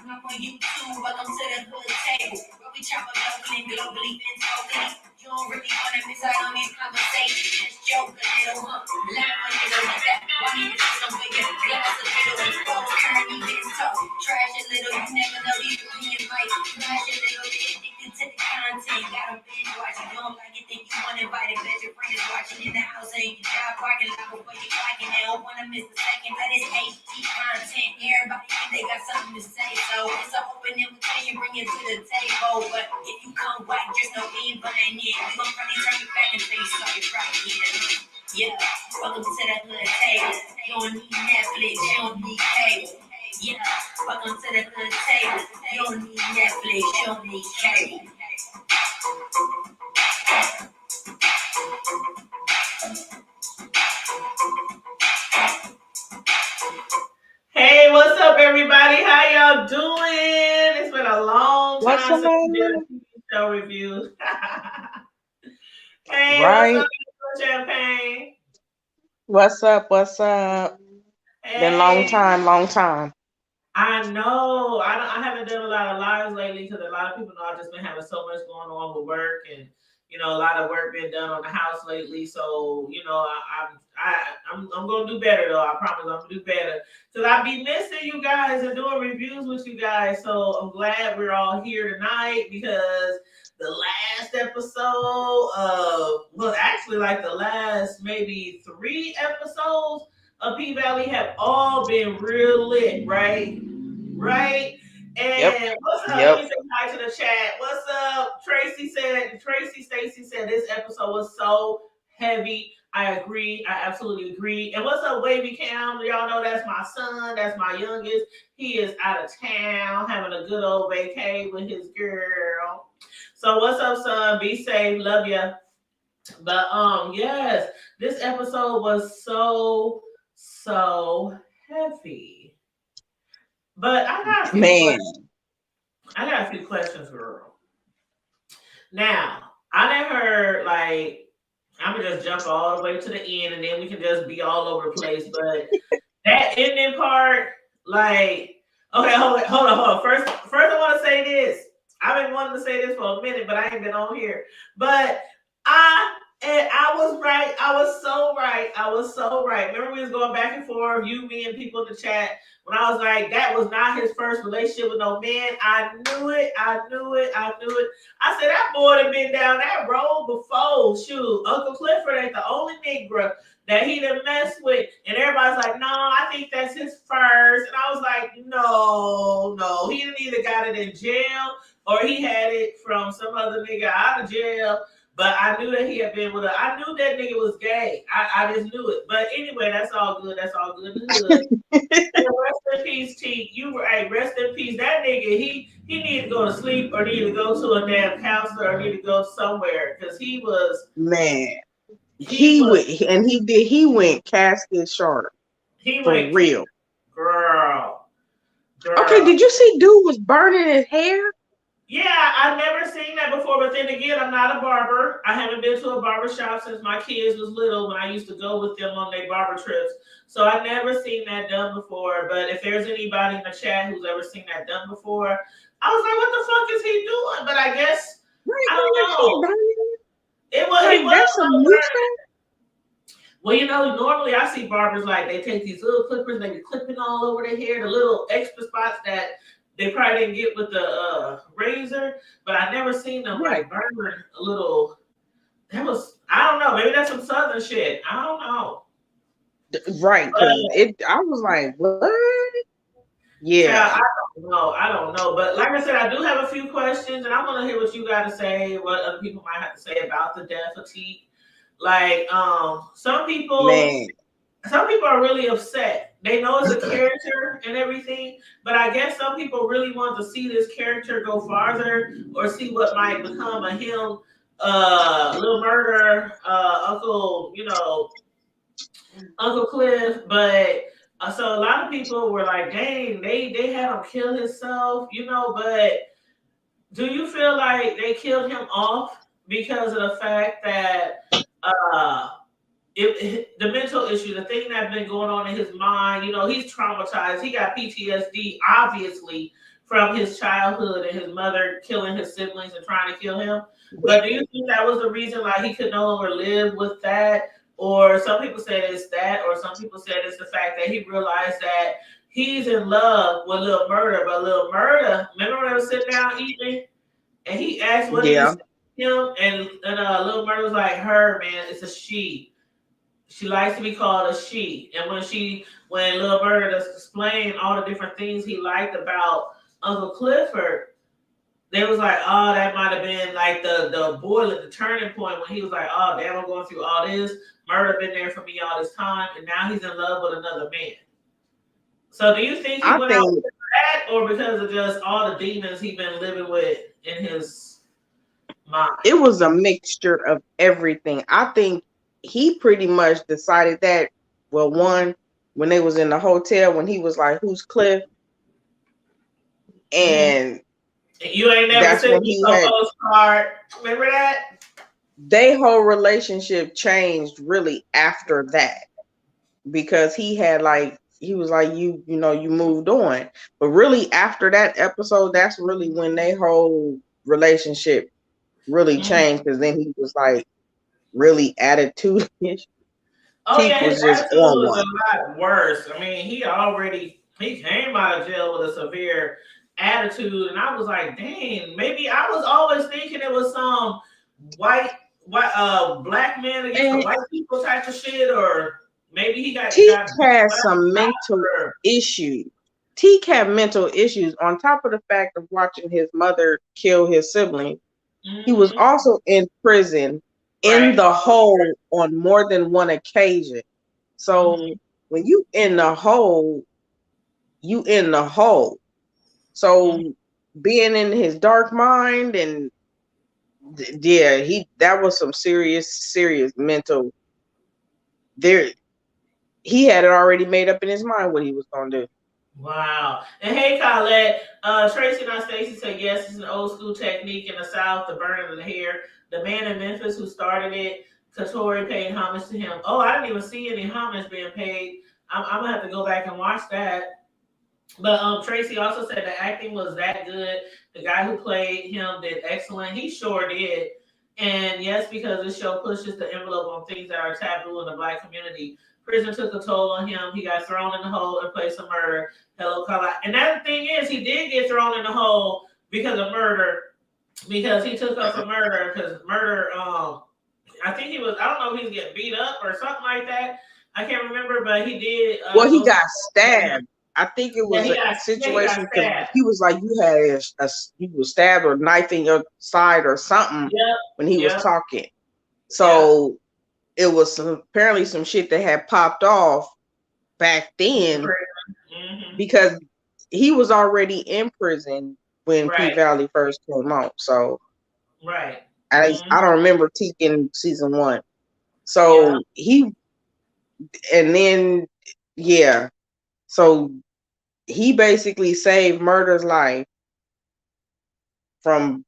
up on YouTube. Welcome to the hood table, where we chop up locally and globally, been locally. You don't really want to miss out on these conversations. Just joke a little, laugh a little, like that. Why you just don't figure? Glass a little, explode, turn events talk. Trash a little, you never know these opinions might smash a little. Get addicted to the content, gotta binge watch. You don't like it, then you want to invite it. Bet your friend is watching in the house, and you job parking lot before you clocking. They don't want to miss a second. That is HD content. Everybody think they got something to say, so it's an open invitation. Bring it to the table, but if you come whack, just know we ain't buying it. We gon' probably turn you back and say you started right here. Yeah, welcome to the hood table. You don't need Netflix, you don't need cable. Yeah, welcome to the hood table. You don't need Netflix, you don't need cable. Hey, what's up, everybody? How y'all doing? It's been a long time since we did a TV show review. Hey, right. What's up, Champagne? What's up? Hey. Been long time. I know. I haven't done a lot of lives lately because a lot of people know I've just been having so much going on with work and, you know, a lot of work being done on the house lately. So, you know, I'm gonna do better though. I promise I'm gonna do better because I be missing you guys and doing reviews with you guys. So I'm glad we're all here tonight because the last episode of actually like the last maybe 3 episodes of P Valley have all been real lit, right? Right? And what's up? Let me say hi to the chat. What's up? Tracy Stacy said this episode was so heavy. I agree. I absolutely agree. And what's up, Wavy Cam? Y'all know that's my son. That's my youngest. He is out of town having a good old vacay with his girl. So what's up, son? Be safe. Love ya. But yes, this episode was so heavy. But I got a few questions, girl. Now, I done heard, like, I'm going to just jump all the way to the end, and then we can just be all over the place. But that ending part, like, okay, hold on. First I want to say this. I've been wanting to say this for a minute, but I ain't been on here. But I was right. I was so right. Remember we was going back and forth, you, me, and people in the chat, when I was like, that was not his first relationship with no man. I knew it. I said, that boy had been down that road before. Shoot, Uncle Clifford ain't the only Negro that he done messed with. And everybody's like, no, I think that's his first. And I was like, no. He didn't either got it in jail or he had it from some other nigga out of jail. But I knew that he had been with her. I knew that nigga was gay. I just knew it. But anyway, that's all good. That's all good in the hood. Rest in peace, T. You were rest in peace. That nigga, he needed to go to sleep or need to go to a damn counselor or need to go somewhere because he was he went casket shorter. He went real. Girl. Okay, did you see dude was burning his hair? Yeah, I've never seen that before, but then again, I'm not a barber. I haven't been to a barber shop since my kids was little when I used to go with them on their barber trips. So I've never seen that done before. But if there's anybody in the chat who's ever seen that done before, I was like, what the fuck is he doing? But I guess, I don't know. It was well, you know, normally I see barbers like they take these little clippers, they be clipping all over their hair, the little extra spots that they probably didn't get with the razor, but I never seen them like burn a little. That was, I don't know, maybe that's some southern shit. I don't know. Right, I was like, what? Yeah. I don't know. But like I said, I do have a few questions, and I want to hear what you got to say, what other people might have to say about the death of Teak. Like, some people are really upset. They know it's a character and everything, but I guess some people really want to see this character go farther or see what might become of him, Little Murder, Uncle Cliff. But so a lot of people were like, dang, they had him kill himself, but do you feel like they killed him off because of the fact that the mental issue, the thing that's been going on in his mind, he's traumatized. He got PTSD, obviously, from his childhood and his mother killing his siblings and trying to kill him. But do you think that was the reason like he could no longer live with that? Or some people said it's that, or some people said it's the fact that he realized that he's in love with Lil Murder, but Lil Murder, remember when they were sitting down eating and he asked what do you Yeah. say to him? And Lil Murder was like, her, man, it's a she. She likes to be called a she. And when Lil Murder explained all the different things he liked about Uncle Clifford, they was like, oh, that might have been like the boiler, the turning point when he was like, oh, damn, I'm going through all this. Murder been there for me all this time, and now he's in love with another man. So do you think he I went out think with that, or because of just all the demons he been living with in his mind? it was a mixture of everything. I think he pretty much decided that, well, one, when they was in the hotel, when he was like, who's Cliff? Mm-hmm. And You ain't never that's sent when me he no had postcard. Remember that? their whole relationship changed really after that, because he had like he was like, you know, you moved on. But really after that episode, that's really when their whole relationship really Mm-hmm. changed, because then he was like really attitude. Oh Teak yeah, his was just attitude on was one. a lot worse. I mean, he came out of jail with a severe attitude, and I was like, dang, maybe I was always thinking it was some white black man against the And white people type of shit, or maybe he Teak got has left some mental out, or issues. Teak had mental issues on top of the fact of watching his mother kill his sibling. He was mm-hmm. also in prison in Right. the hole on more than one occasion. Mm-hmm. So when you in the hole, you in the hole. Mm-hmm. So being in his dark mind, and yeah, he that was some serious mental there. He had it already made up in his mind what he was gonna do. Wow. And hey, Colette, Tracy and Stacy said, yes, it's an old school technique in the South, the burning of the hair. The man in Memphis who started it, Katori, paid homage to him. Oh, I didn't even see any homage being paid. I'm going to have to go back and watch that. But Tracy also said the acting was that good. The guy who played him did excellent. He sure did. And yes, because this show pushes the envelope on things that are taboo in the black community. Prison took a toll on him. He got thrown in the hole in place of murder. Hello, Carla. And that thing is, he did get thrown in the hole because of murder, because he took up for murder. Because murder, I think he was, I don't know if he was getting beat up or something like that. I can't remember, but he did Well, he go. got stabbed. I think it Yeah, was a he got situation because stabbed. he was like, you had you was stabbed or knife in your side or something Yep, when he was yep, talking. yep. So it was apparently some shit that had popped off back then, Mm-hmm. because he was already in prison when P Right, Valley first came out. So right. I Mm-hmm. don't remember Teak in season one. Yeah, So he and then yeah. So he basically saved Murder's life from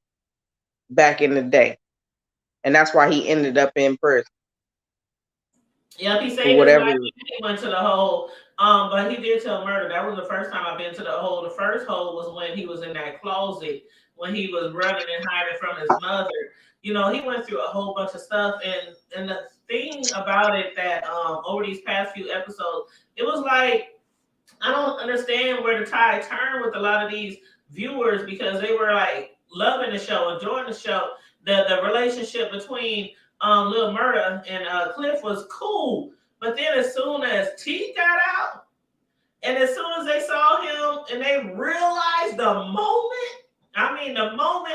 back in the day. And that's why he ended up in prison yep. He for saved his whatever. life. He went to the hole. But he did tell murder. That was the first time I've been to the hole. The first hole was when he was in that closet when he was running and hiding from his mother. You know, he went through a whole bunch of stuff, and the thing about it that over these past few episodes, it was like I don't understand where the tide turned with a lot of these viewers because they were like loving the show, enjoying the show. The relationship between Lil Murda and Cliff was cool, but then as soon as T got out, and as soon as they saw him and they realized the moment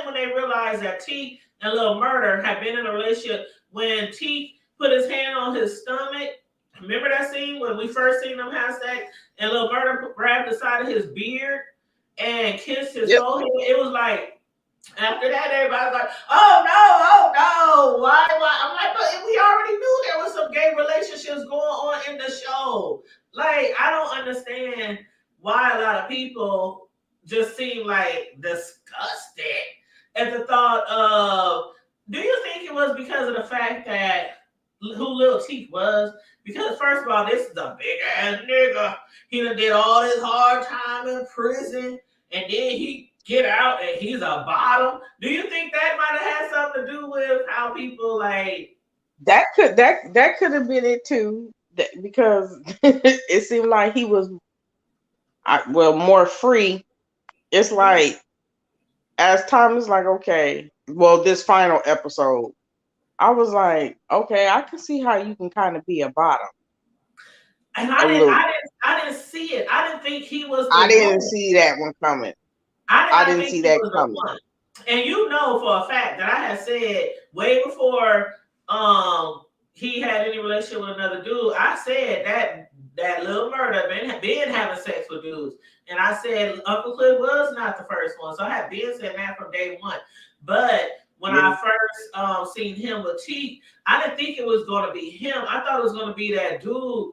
when they realized that T and Lil Murder had been in a relationship, when T put his hand on his stomach. Remember that scene when we first seen them have sex and Lil Murder grabbed the side of his beard and kissed his Yep. forehead? It was like after that, everybody's like, oh no, why? I'm like, but we already knew there was some gay relationships going on in the show. Like, I don't understand why a lot of people just seem like disgusted at the thought of. Do you think it was because of the fact that who Lil Teeth was? Because first of all, this is a big ass nigga. He done did all his hard time in prison and then he get out and he's a bottom. Do you think that might have had something to do with how people like that could have been it too, because it seemed like he was more free. It's like as time is like, okay, well, this final episode, I was like, okay, I can see how you can kind of be a bottom and a little. I didn't see it. I didn't think he was I the didn't one. see that one coming. I did I not didn't think see he that was the coming. one. And you know for a fact that I had said way before he had any relationship with another dude, I said that little murder been having sex with dudes. And I said Uncle Cliff was not the first one. So I had been saying that from day one. But when Yeah. I first seen him with T, I didn't think it was gonna be him. I thought it was gonna be that dude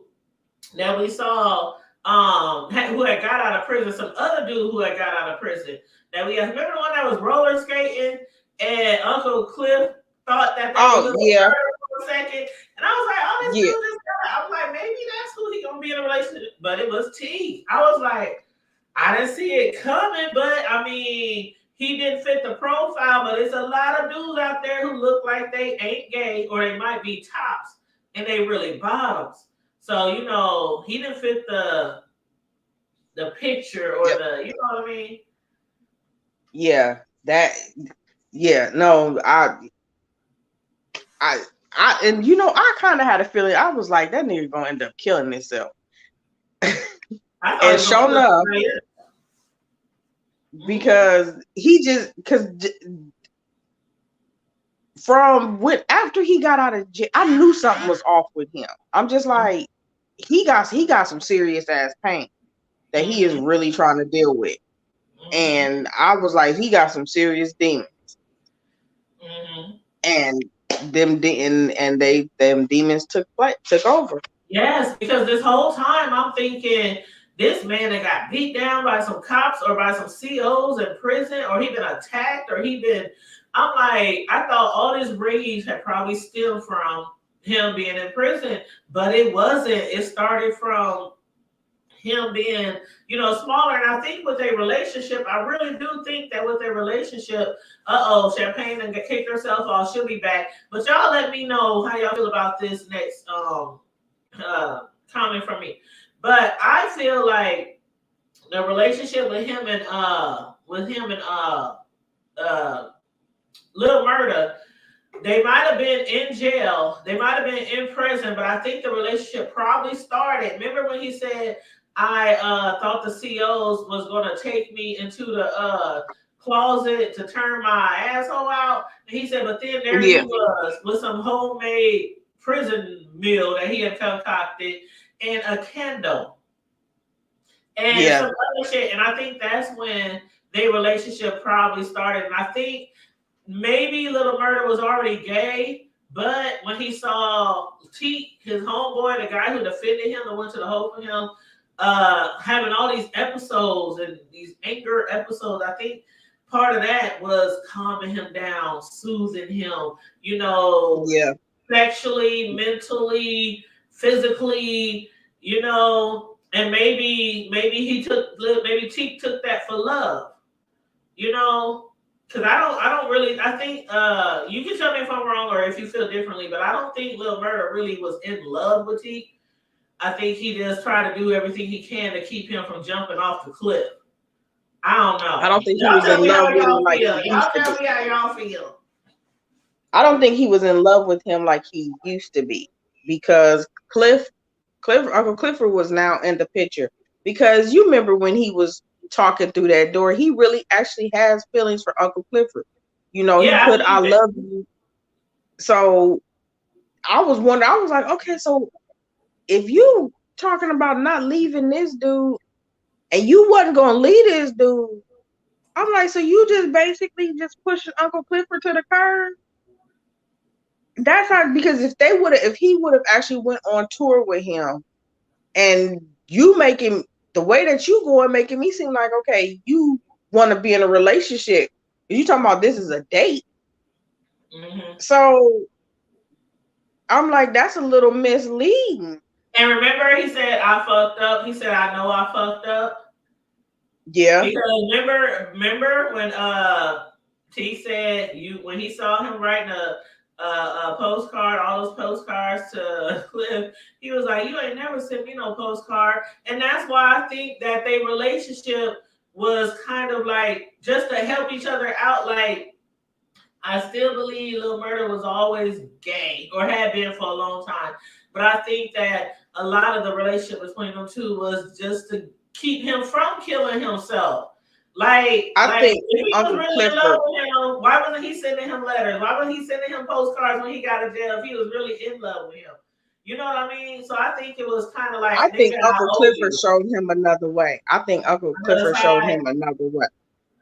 that we saw who had got out of prison, some other dude who had got out of prison. That we had, remember the one that was roller skating and Uncle Cliff thought that that was Oh little yeah, murder for a second. And I was like, oh, this yeah, dude is guy. I was like, maybe that's who he gonna be in a relationship. But it was T. I was like, I didn't see it coming, but I mean, he didn't fit the profile, but it's a lot of dudes out there who look like they ain't gay or they might be tops and they really bottoms. So, you know, he didn't fit the picture or yep, the, you know what I mean? yeah. That, yeah. No, I, and I kind of had a feeling. I was like, that nigga gonna end up killing himself. I thought he And was gonna sure kill enough, somebody else. Mm-hmm. because from when after he got out of jail, I knew something was off with him. I'm just like, he got some serious ass pain that he is Mm-hmm. really trying to deal with. Mm-hmm. And I was like, he got some serious demons. Mm-hmm. And them demons took over. Yes, because this whole time I'm thinking this man that got beat down by some cops or by some COs in prison, or he been attacked, or he been. I'm like, I thought all this rage had probably stemmed from him being in prison, but it wasn't. It started from him being, smaller. And I think with a relationship, I really do think that with a relationship, Champagne and kicked herself off. She'll be back. But y'all let me know how y'all feel about this next comment from me. But I feel like the relationship with him and uh Lil Murda, they might have been in jail, they might have been in prison, but I think the relationship probably started. Remember when he said, I thought the COs was gonna take me into the closet to turn my asshole out. And he said, but then there he Yeah, was with some homemade prison meal that he had concocted and a candle and some yeah, other shit. And I think that's when their relationship probably started. And I think maybe Little Murder was already gay, but when he saw Teak, his homeboy, the guy who defended him and went to the hole for him, having all these episodes and these anger episodes, I think part of that was calming him down, soothing him, yeah, sexually, mentally, physically, and maybe Teak took that for love, you know, because I don't really, I think you can tell me if I'm wrong or if you feel differently, but I don't think Lil Murder really was in love with Teak. I think he just tried to do everything he can to keep him from jumping off the cliff. I don't I know. don't think he Y'all was tell in me love how with him y'all like feel. he Y'all used to tell be. me how y'all feel. I don't think he was in love with him like he used to be, because Uncle Clifford was now in the picture. Because you remember when he was talking through that door, he really actually has feelings for Uncle Clifford. He Yeah, I put "I believe it. love you." So I was wondering. I was like, okay, so if you talking about not leaving this dude, and you wasn't gonna leave this dude, I'm like, so you just basically just pushing Uncle Clifford to the curb. That's how, because if he would have actually went on tour with him, and you making the way that you going, making me seem like, okay, you want to be in a relationship. You talking about this is a date. Hmm. So I'm like, that's a little misleading. And remember, he said I fucked up. He said I know I fucked up. Yeah. Because remember when T said when he saw him writing a postcard, all those postcards to Cliff, he was like, "You ain't never sent me no postcard," and that's why I think that their relationship was kind of like just to help each other out. Like, I still believe Lil Murder was always gay or had been for a long time, but I think that a lot of the relationship between them two was just to keep him from killing himself. I Like think if he was Uncle really in love Clifford. with him, why wasn't he sending him letters? Why wasn't he sending him postcards when he got in jail if he was really in love with him? You know what I mean? So I think it was kind of I like, nigga, think I Uncle owe Clifford you. showed him another way. I think Uncle Another Clifford showed side. him another way.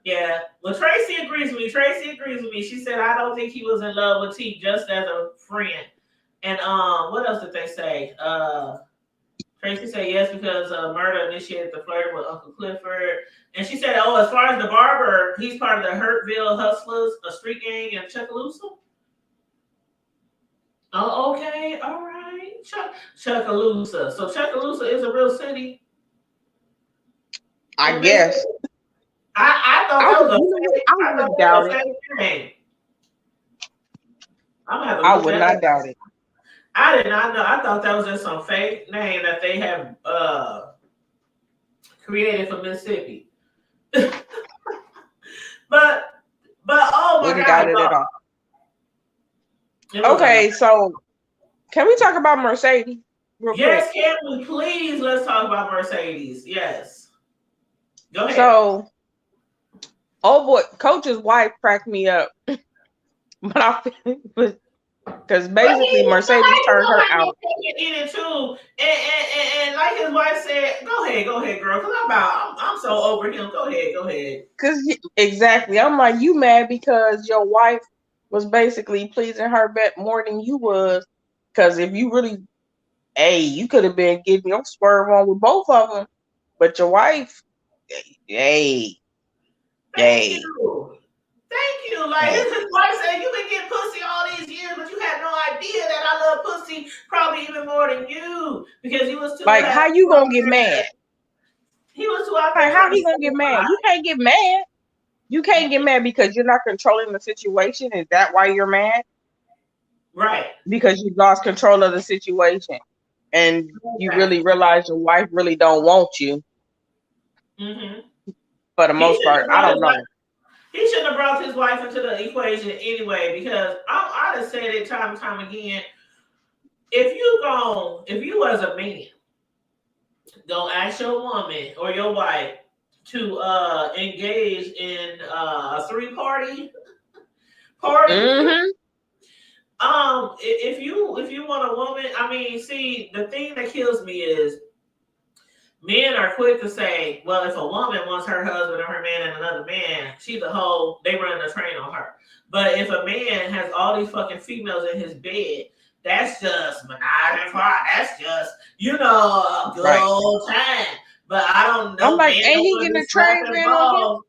Yeah. Well, Tracy agrees with me. Tracy agrees with me. She said, I don't think he was in love with T just as a friend. And what else did they say? Tracy said yes because Murder initiated the flirt with Uncle Clifford. And she said, oh, as far as the barber, he's part of the Hurtville Hustlers, a street gang in Chuckaloosa. Oh, okay. All right. Chuckaloosa. So Chuckaloosa is a real city I in Mississippi. guess. I thought I that would, was a you know what? fake. I I thought wouldn't that doubt was a it. fake name. I'm gonna have to I look would that up. not doubt it. I did not know. I thought that was just some fake name that they have created for Mississippi. but oh my Wouldn't God, doubt it at all. it was a lot. Okay, so can we talk about Mercedes real quick? Yes, can we please let's talk about Mercedes? Yes, go ahead. So, oh boy, Coach's wife cracked me up, but I because But basically he, but Mercedes how you turned know her how out. he taking in it too? And like his wife said, go ahead, girl. Cause I'm so over him. Go ahead, go ahead. Because exactly, I'm like, you mad because your wife was basically pleasing her bet more than you was. Because if you really, hey, you could have been getting your swerve on with both of them, but your wife, hey, Thank hey, you. Thank you. Like hey. his wife said, you've been getting pussy all these years, but you had no idea that I love pussy probably even more than you because he was too Like, how happy. you gonna get mad? He was too out there Like, how trying to he gonna get mad? satisfy. You can't get mad. You can't get mad because you're not controlling the situation. Is that why you're mad? Right. Because you lost control of the situation and you really Exactly. realize your wife really don't want you Mm-hmm. for the He most shouldn't part. have I brought don't his wife. know. He shouldn't have brought his wife into the equation anyway because I just said it time and time again. If you as a man don't ask your woman or your wife to engage in a party. Mm-hmm. If you want a woman, I mean, see, the thing that kills me is men are quick to say, well, if a woman wants her husband or her man and another man, she's a hoe, they run the train on her. But if a man has all these fucking females in his bed, that's just menage a trois. That's just, a good Right. old time. But I don't I'm know, like, man ain't don't he want to getting be a train slapping ran on him? balls.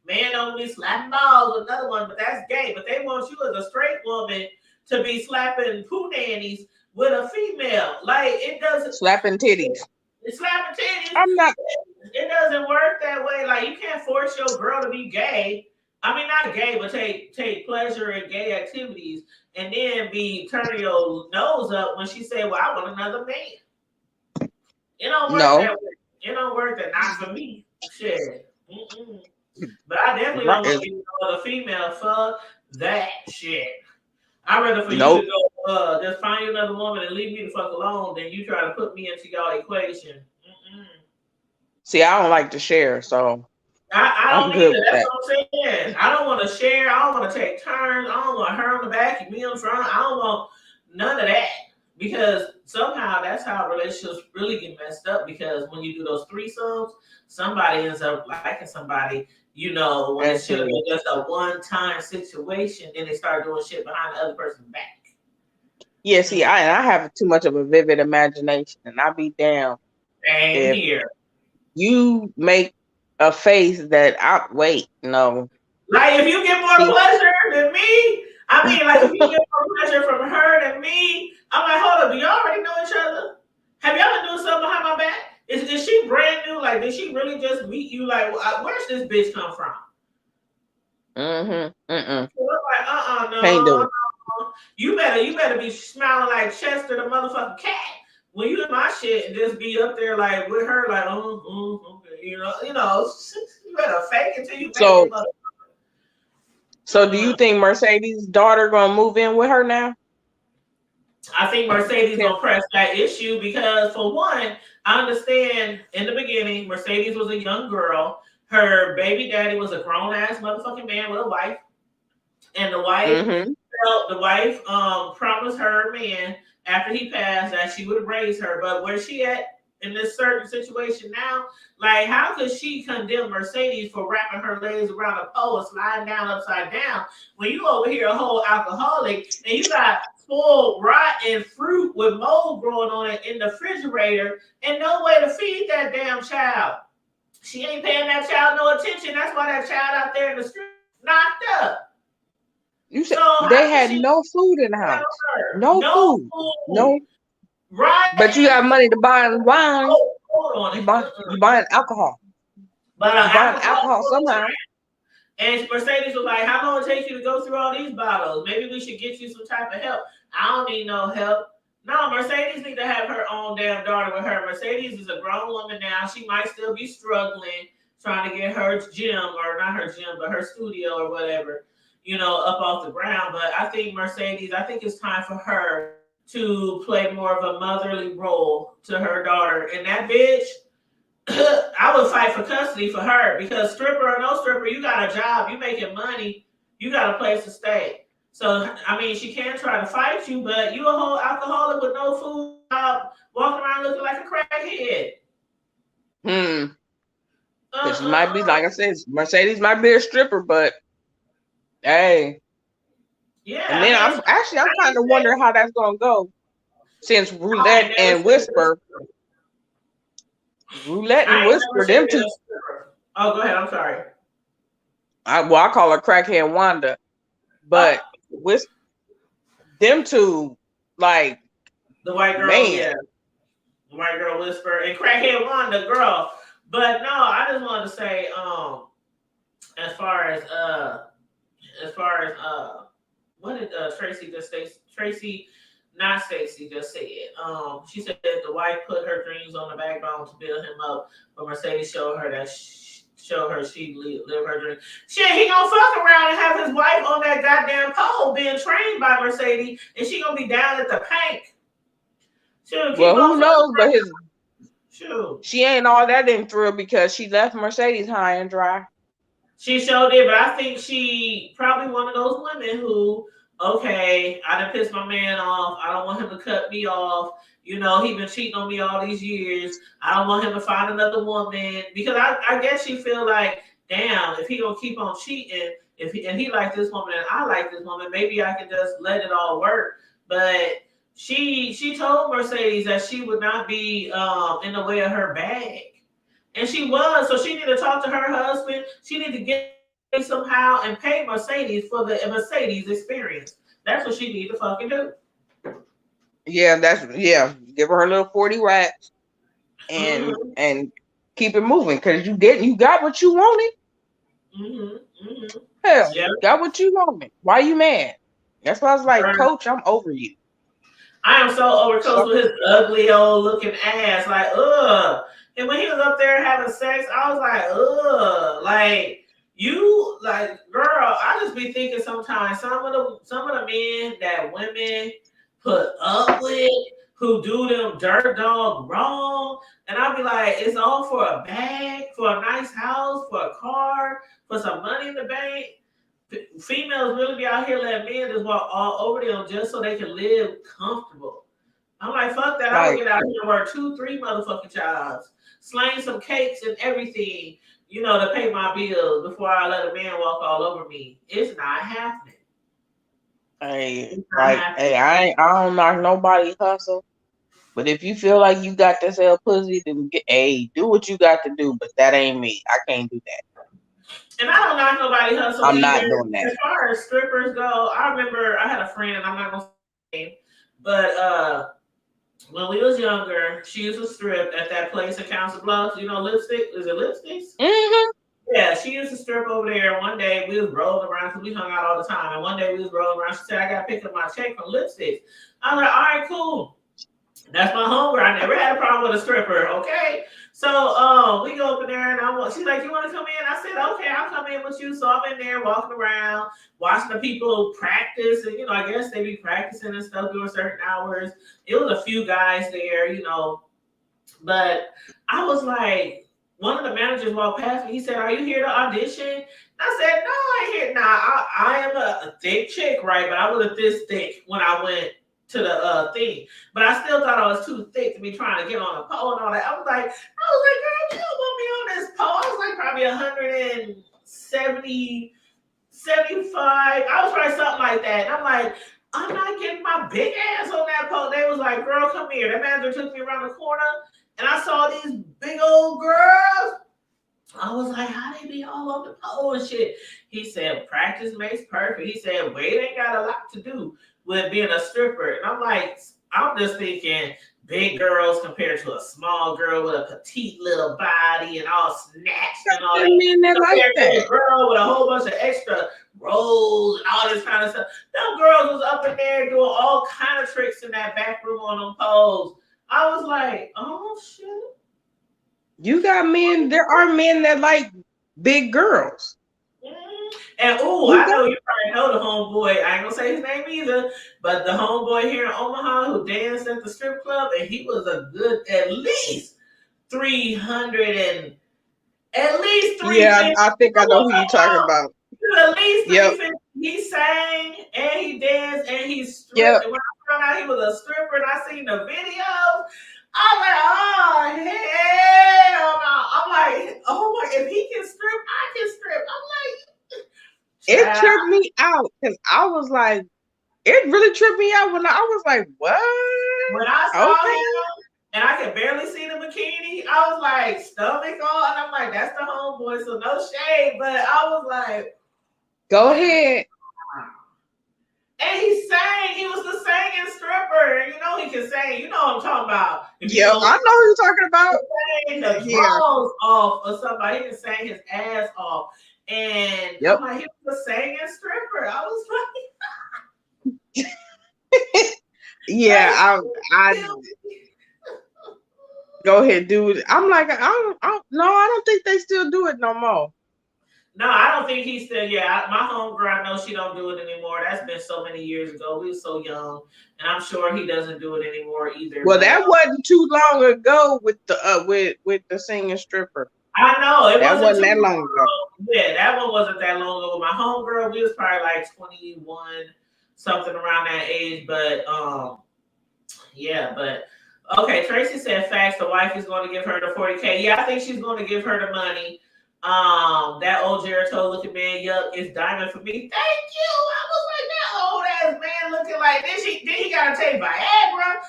Man don't be slapping balls with another one, but that's gay. But they want you as a straight woman to be slapping poo nannies with a female. Like it doesn't. Slapping titties. It's slapping titties. I'm not. It doesn't work that way. Like you can't force your girl to be gay. I mean, not gay, but take pleasure in gay activities, and then be turning your nose up when she say, "Well, I want another man." It don't work No. that way. It don't work that. Not for me. Shit. Mm-mm. But I definitely Right. don't want to be no other female. Fuck that shit. I'd rather for you to Nope. go just find you another woman and leave me the fuck alone than you try to put me into y'all equation. Mm-mm. See, I don't like to share, so I I'm don't good either. with That's that. what I'm saying. I don't want to share. I don't want to take turns. I don't want her on the back and me on the front. I don't want none of that because somehow that's how relationships really get messed up. Because when you do those threesomes, somebody ends up liking somebody. When it And should have see, been just a one-time situation, then they start doing shit behind the other person's back. yeah, see, I have too much of a vivid imagination, and I'd be damn Same if here. you make a face that I wait. No, Like if you get more see, pleasure than me, I mean, like if you get more pleasure from her than me, I'm like, hold up, do y'all already know each other? Have y'all been doing something behind my back? Is she brand new? Like like, did she really just meet you? Like, where's this bitch come from? So I'm like, Can't do no. it. You better be smiling like Chester the motherfucking cat when you in my shit and just be up there like with her like, okay, you better fake it till you make it, motherfucker. So do you think Mercedes' daughter gonna move in with her now? I think Mercedes Yeah. gonna press that issue because, for one, I understand in the beginning Mercedes was a young girl. Her baby daddy was a grown ass motherfucking man with a wife, and the wife promised her man after he passed that she would raise her. But where she at in this certain situation now, like, how could she condemn Mercedes for wrapping her legs around a pole and sliding down upside down when you over here a whole alcoholic and you got full rotten fruit with mold growing on it in the refrigerator and no way to feed that damn child? She ain't paying that child no attention. That's why that child out there in the street knocked up. You said So how they can had she no food in the tell house. her? No No food. food. No. But you Right? got money to buy wine. Oh, hold on it. You buying alcohol. But You buying alcohol alcohol somehow. program. And Mercedes was like, how long it take you to go through all these bottles? Maybe we should get you some type of help. I don't need no help. No, Mercedes need to have her own damn daughter with her. Mercedes is a grown woman now. She might still be struggling, trying to get her gym, or not her gym, but her studio or whatever, up off the ground. But I think I think it's time for her to play more of a motherly role to her daughter. And that bitch, I would fight for custody for her because, stripper or no stripper, you got a job, you making money, you got a place to stay. So I mean, she can try to fight you, but you a whole alcoholic with no food, walking around looking like a crackhead. Because she might be, like I said, Mercedes might be a stripper, but hey. Yeah, And then I'm kind of wondering how that's gonna go, since Roulette and Whisper, them two. Oh, go ahead. I'm sorry. I call her crackhead Wanda, but with them two, like, the white girl, man. Yeah, the white girl Whisper and crackhead Wanda, girl. But no, I just wanted to say, as far as what did Tracy just say? Tracy, not Stacy, just said. She said that the wife put her dreams on the backbone to build him up, but Mercedes showed her that she live her dream. Shit, he gonna fuck around and have his wife on that goddamn pole being trained by Mercedes, and she gonna be down at the pank. Well, who knows? But she ain't all that in thrill because she left Mercedes high and dry. She showed it, but I think she probably one of those women who, okay, I done pissed my man off. I don't want him to cut me off. He been cheating on me all these years. I don't want him to find another woman because I guess she feel like, damn, if he gonna keep on cheating, and he like this woman and I like this woman, maybe I can just let it all work. But she told Mercedes that she would not be in the way of her bag. And she was, so she need to talk to her husband. She need to get somehow and pay Mercedes for the Mercedes experience. That's what she need to fucking do. Yeah, give her little 40 racks and keep it moving because you got what you wanted. Hell, yep. got what you wanted. Why you mad? That's why I was like, Coach, I'm over you. I am so over Coach with his ugly old looking ass. Like, ugh. And when he was up there having sex, I was like, ugh. Like, you, like, girl, I just be thinking sometimes some of the men that women put up with, who do them dirt dog wrong, and I'll be like, it's all for a bag, for a nice house, for a car, for some money in the bank. Females really be out here letting men just walk all over them just so they can live comfortable. I'm like, fuck that. I would get out here and work 2-3 motherfucking jobs, slang some cakes and everything, to pay my bills before I let a man walk all over me. It's not happening. I don't knock nobody hustle. But if you feel like you got this L pussy, then do what you got to do. But that ain't me. I can't do that. And I don't knock nobody hustle. I'm not doing that. As far as strippers go, I remember I had a friend, and I'm not gonna say name, but when we was younger, she used to strip at that place in Council Bluffs. You know, lipstick. Is it lipsticks? Mm-hmm. Yeah, she used to strip over there. One day we was rolling around because we hung out all the time. And one day we was rolling around. She said, "I got to pick up my check from lipsticks." I was like, "All right, cool." That's my homegirl. I never had a problem with a stripper. Okay. So we go up in there and she's like, "You want to come in?" I said, "Okay, I'll come in with you." So I'm in there walking around, watching the people practice. And, I guess they be practicing and stuff during certain hours. It was a few guys there. But I was like, one of the managers walked past me. He said, "Are you here to audition?" I said, "No, I ain't here. Nah, I am a thick chick, right? But I wasn't this thick when I went to the thing. But I still thought I was too thick to be trying to get on a pole and all that. I was like, girl, you don't want me on this pole. I was like probably 170, 75. I was probably something like that. And I'm like, I'm not getting my big ass on that pole. They was like, "Girl, come here." That manager took me around the corner and I saw these big old girls. I was like, "How they be all on the pole and shit?" He said, "Practice makes perfect." He said, "Weight ain't got a lot to do with being a stripper." And I'm like, I'm just thinking big girls compared to a small girl with a petite little body and all snatched and all The that, men that like compared to a that. girl with a whole bunch of extra rolls and all this kind of stuff. Them girls was up in there doing all kind of tricks in that back room on them poles. I was like, "Oh shit." You got men. There are men that like big girls. And You I got know you probably know the homeboy. I ain't gonna say his name either, but the homeboy here in Omaha who danced at the strip club, and he was a good at least 300 and at least Yeah, 350. I think I know who you talking about. At least Yep. 350. He sang and he danced and he stripped. Yep. And when I found out he was a stripper and I seen the videos, I'm like, "Oh hell no!" I'm like, "Oh my, if he can strip, I can strip." I'm like, It "Child." tripped me out because I was like, it really tripped me out when I was like, what? When I saw Okay. him and I could barely see the bikini, I was like, stomach on. And I'm like, "That's the homeboy." So no shade, but I was like, Go wow. ahead. And he sang. He was the singing stripper. You know he can sing. You know what I'm talking about. If you Yep, know I know who you're talking about. sing the Yeah. drums off or somebody, he can sing his ass off. And Yep. I'm like, he was a singing stripper. I was like, Yeah, I go ahead, dude. I'm like, no, I don't think they still do it no more. No, I don't think he's still. Yeah, my homegirl, I know she don't do it anymore. That's been so many years ago. We were so young, and I'm sure he doesn't do it anymore either. Well, But that wasn't too long ago with the with the singing stripper. I know it That wasn't wasn't too that long long ago. ago. Yeah, that one wasn't that long ago. My homegirl, we was probably like 21, something around that age. But yeah, but okay. Tracy said facts. The wife is going to give her the 40K. Yeah, I think she's going to give her the money. That old Geritol looking man, yup, it's diamond for me. Thank you. I was like, that old ass man looking like this. Then he gotta take Viagra.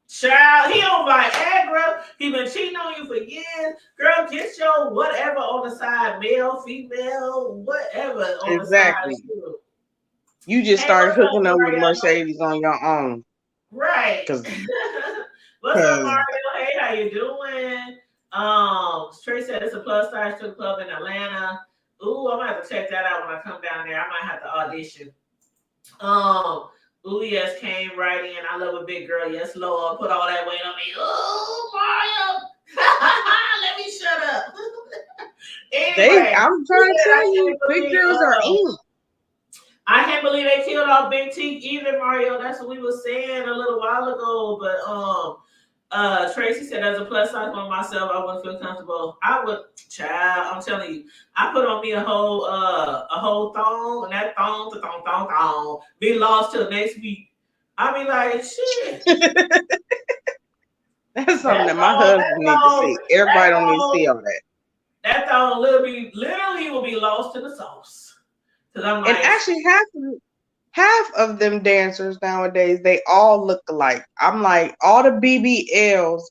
Child, he on Viagra. He been cheating on you for years. Girl, get your whatever on the side, male, female, whatever on the side. Exactly. Too. You just Hey, started what's up, hooking up with Mario? Mercedes on your own, Right. cause, What's up, 'cause Mario? Hey, how you doing? Trey said it's a plus size strip club in Atlanta. Ooh, I'm gonna have to check that out when I come down there. I might have to audition. Um, Ooh, yes, came right in. I love a big girl. Yes, Lord, put all that weight on me. Ooh, Mario. Let me shut up. Anyway, I'm trying to I tell you, can't big believe girls are in. I can't believe they killed off Big T either, Mario. That's what we were saying a little while ago. But Tracy said as a plus size one myself, I wouldn't feel comfortable. I would, child. I'm telling you, I put on me a whole thong, and that thong be lost till next week. I be like, shit. That's something That that my thong, husband need to see. Everybody don't need to see all that. that thong literally will be lost to the sauce. Cause I'm And like, actually, half of them dancers nowadays, they all look alike. I'm like, all the BBLs,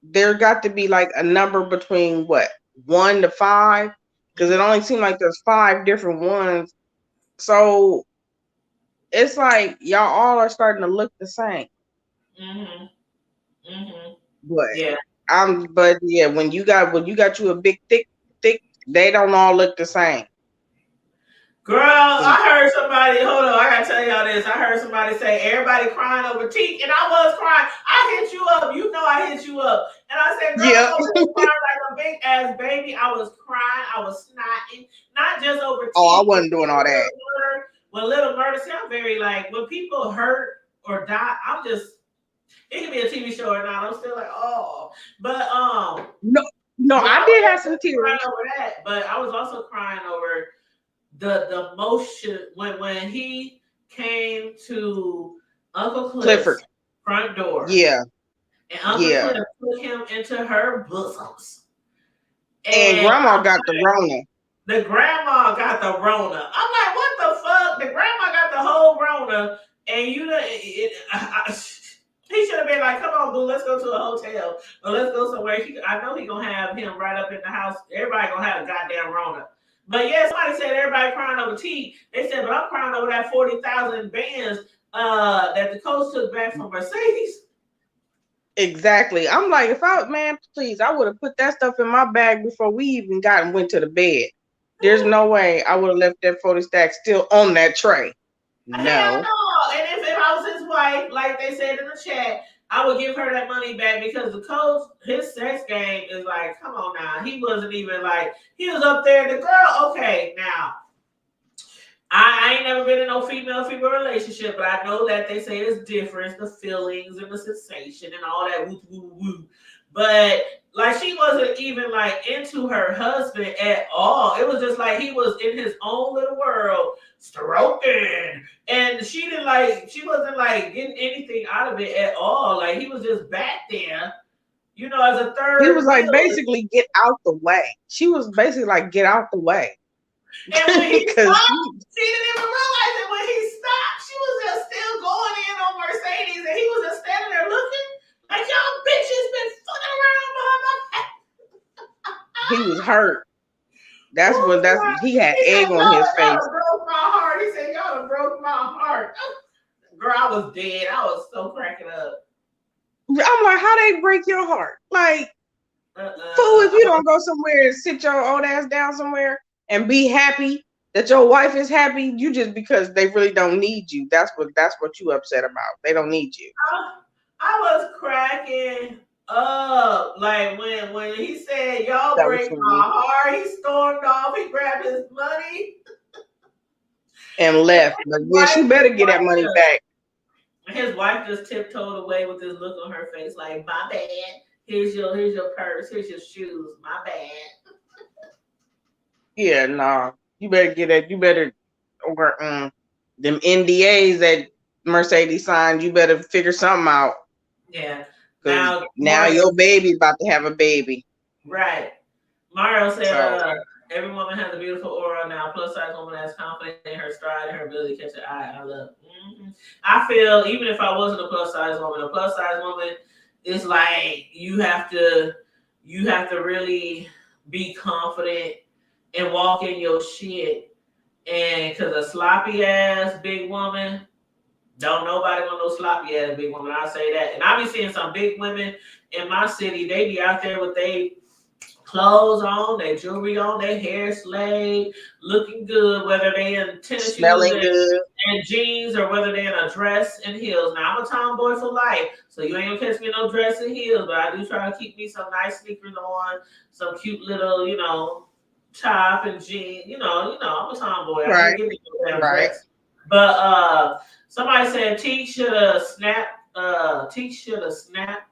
there got to be like a number between what, 1 to 5, because it only seems like there's 5 different ones. So it's like y'all all are starting to look the same. mm-hmm. Mm-hmm. But Yeah. but yeah, when you got you a big thick, they don't all look the same. Girl, I heard somebody, hold on, I gotta tell y'all this. I heard somebody say everybody crying over teeth, and I was crying. I hit you up. You know I hit you up. And I said, girl, Yeah. I'm over there crying like a big ass baby. I was crying. I was snotting. Not just over Oh, I teeth. wasn't doing all that. When Little Murder, see, I'm very like, when people hurt or die, I'm just, it can be a TV show or not. I'm still like, oh. But, No, no, yeah, I I did was have some crying tears. over that. But I was also crying over the motion when he came to Uncle Clifford. Cliff's front door Yeah, and Uncle yeah. Cliff took him into her bosoms. And And grandma got the Rona. the grandma got the Rona. I'm like, what the fuck? The grandma got the whole Rona, and you know, he should have been like, come on, boo, let's go to a hotel or let's go somewhere. I know he gonna have him right up in the house. Everybody gonna have a goddamn Rona. But yeah, somebody said everybody crying over tea. They said, but I'm crying over that 40,000 bands that the coach took back from Mercedes. Exactly. I'm like, if I man, please, I would have put that stuff in my bag before we even got and went to the bed. There's no way I would have left that 40 stack still on that tray. Hell No. no. And if I was his wife, like they said in the chat, I would give her that money back because the coach, his sex game is like, come on now. He wasn't even like, he was up there. The girl, okay, now, I ain't never been in no female relationship, but I know that they say it's different, the feelings and the sensation and all that woo woo woo. But like she wasn't even like into her husband at all. It was just like he was in his own little world, stroking. And she wasn't like getting anything out of it at all. Like he was just back there, as a He was third like, wheel. basically, get out the way. She was basically like, get out the way. And when he Because stopped, she didn't even realize it. When he stopped, she was just still going in on Mercedes, and he was just standing there looking like y'all bitches been fucking around behind my back. he was hurt. That's Oh, what God. he had He egg said, on his y'all face. done broke my heart. He said, y'all done broke my heart. Girl, I was dead. I was so cracking up. I'm like, how they break your heart? Like, fool, if you don't go somewhere and sit your old ass down somewhere and be happy that your wife is happy, you just because they really don't need you. That's what you upset about. They don't need you. I was cracking up. Like when he said, y'all That was break my funny. heart, he stormed off, he grabbed his money. And left. But yeah, she better get that money back. His wife just tiptoed away with this look on her face, like, my bad. Here's your purse, here's your shoes, my bad. Yeah, nah. You better get that. You better or them NDAs that Mercedes signed, you better figure something out. Yeah. Because Now now Mario, your baby's about to have a baby. right. Mario said, So every woman has a beautiful aura now. Plus size woman that's confident in her stride and her ability to catch an eye. I love. Mm-hmm. I feel even if I wasn't a plus size woman is like you have to really be confident and walk in your shit. And because a sloppy ass big woman, don't nobody want no sloppy ass big woman. I say that. And I be seeing some big women in my city. They be out there with they clothes on, their jewelry on, their hair slayed, looking good, whether they in tennis shoes smelling good. and jeans or whether they in a dress and heels. Now I'm a tomboy for life, so you ain't gonna catch me in no dress and heels, but I do try to keep me some nice sneakers on, some cute little, top and jeans. I'm a tomboy. I Right. ain't getting no damn Right. dress. But somebody said T should have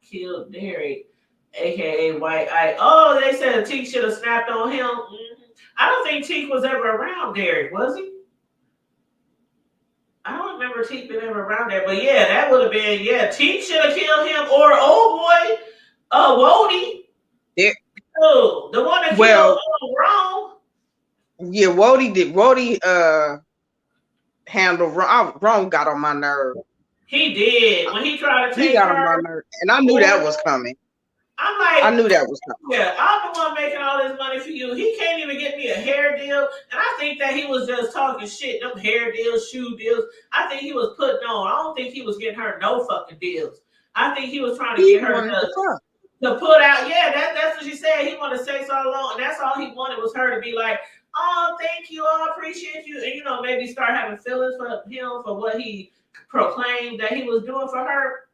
killed Derek, aka White Ike. Oh, they said Teak should have snapped on him. Mm-hmm. I don't think Teak was ever around Derek, was he? I don't remember Teak being ever around there, but yeah, that would have been Teak should have killed him or old boy, Wody. Yeah. Oh, the one that Well, killed Rome. yeah, Wody handle Rome got on my nerve. He did when he tried to take He got her. on my nerve, and I knew that was coming. I'm like, I knew that was coming. yeah, I'm the one making all this money for you. He can't even get me a hair deal. And I think that he was just talking shit, them hair deals, shoe deals. I think he was putting on. I don't think he was getting her no fucking deals. I think he was trying to He get her wanted to fuck. to put out. Yeah, that's what she said. He wanted sex all along, and that's all he wanted was her to be like, "Oh, thank you, I appreciate you," and maybe start having feelings for him for what he proclaimed that he was doing for her,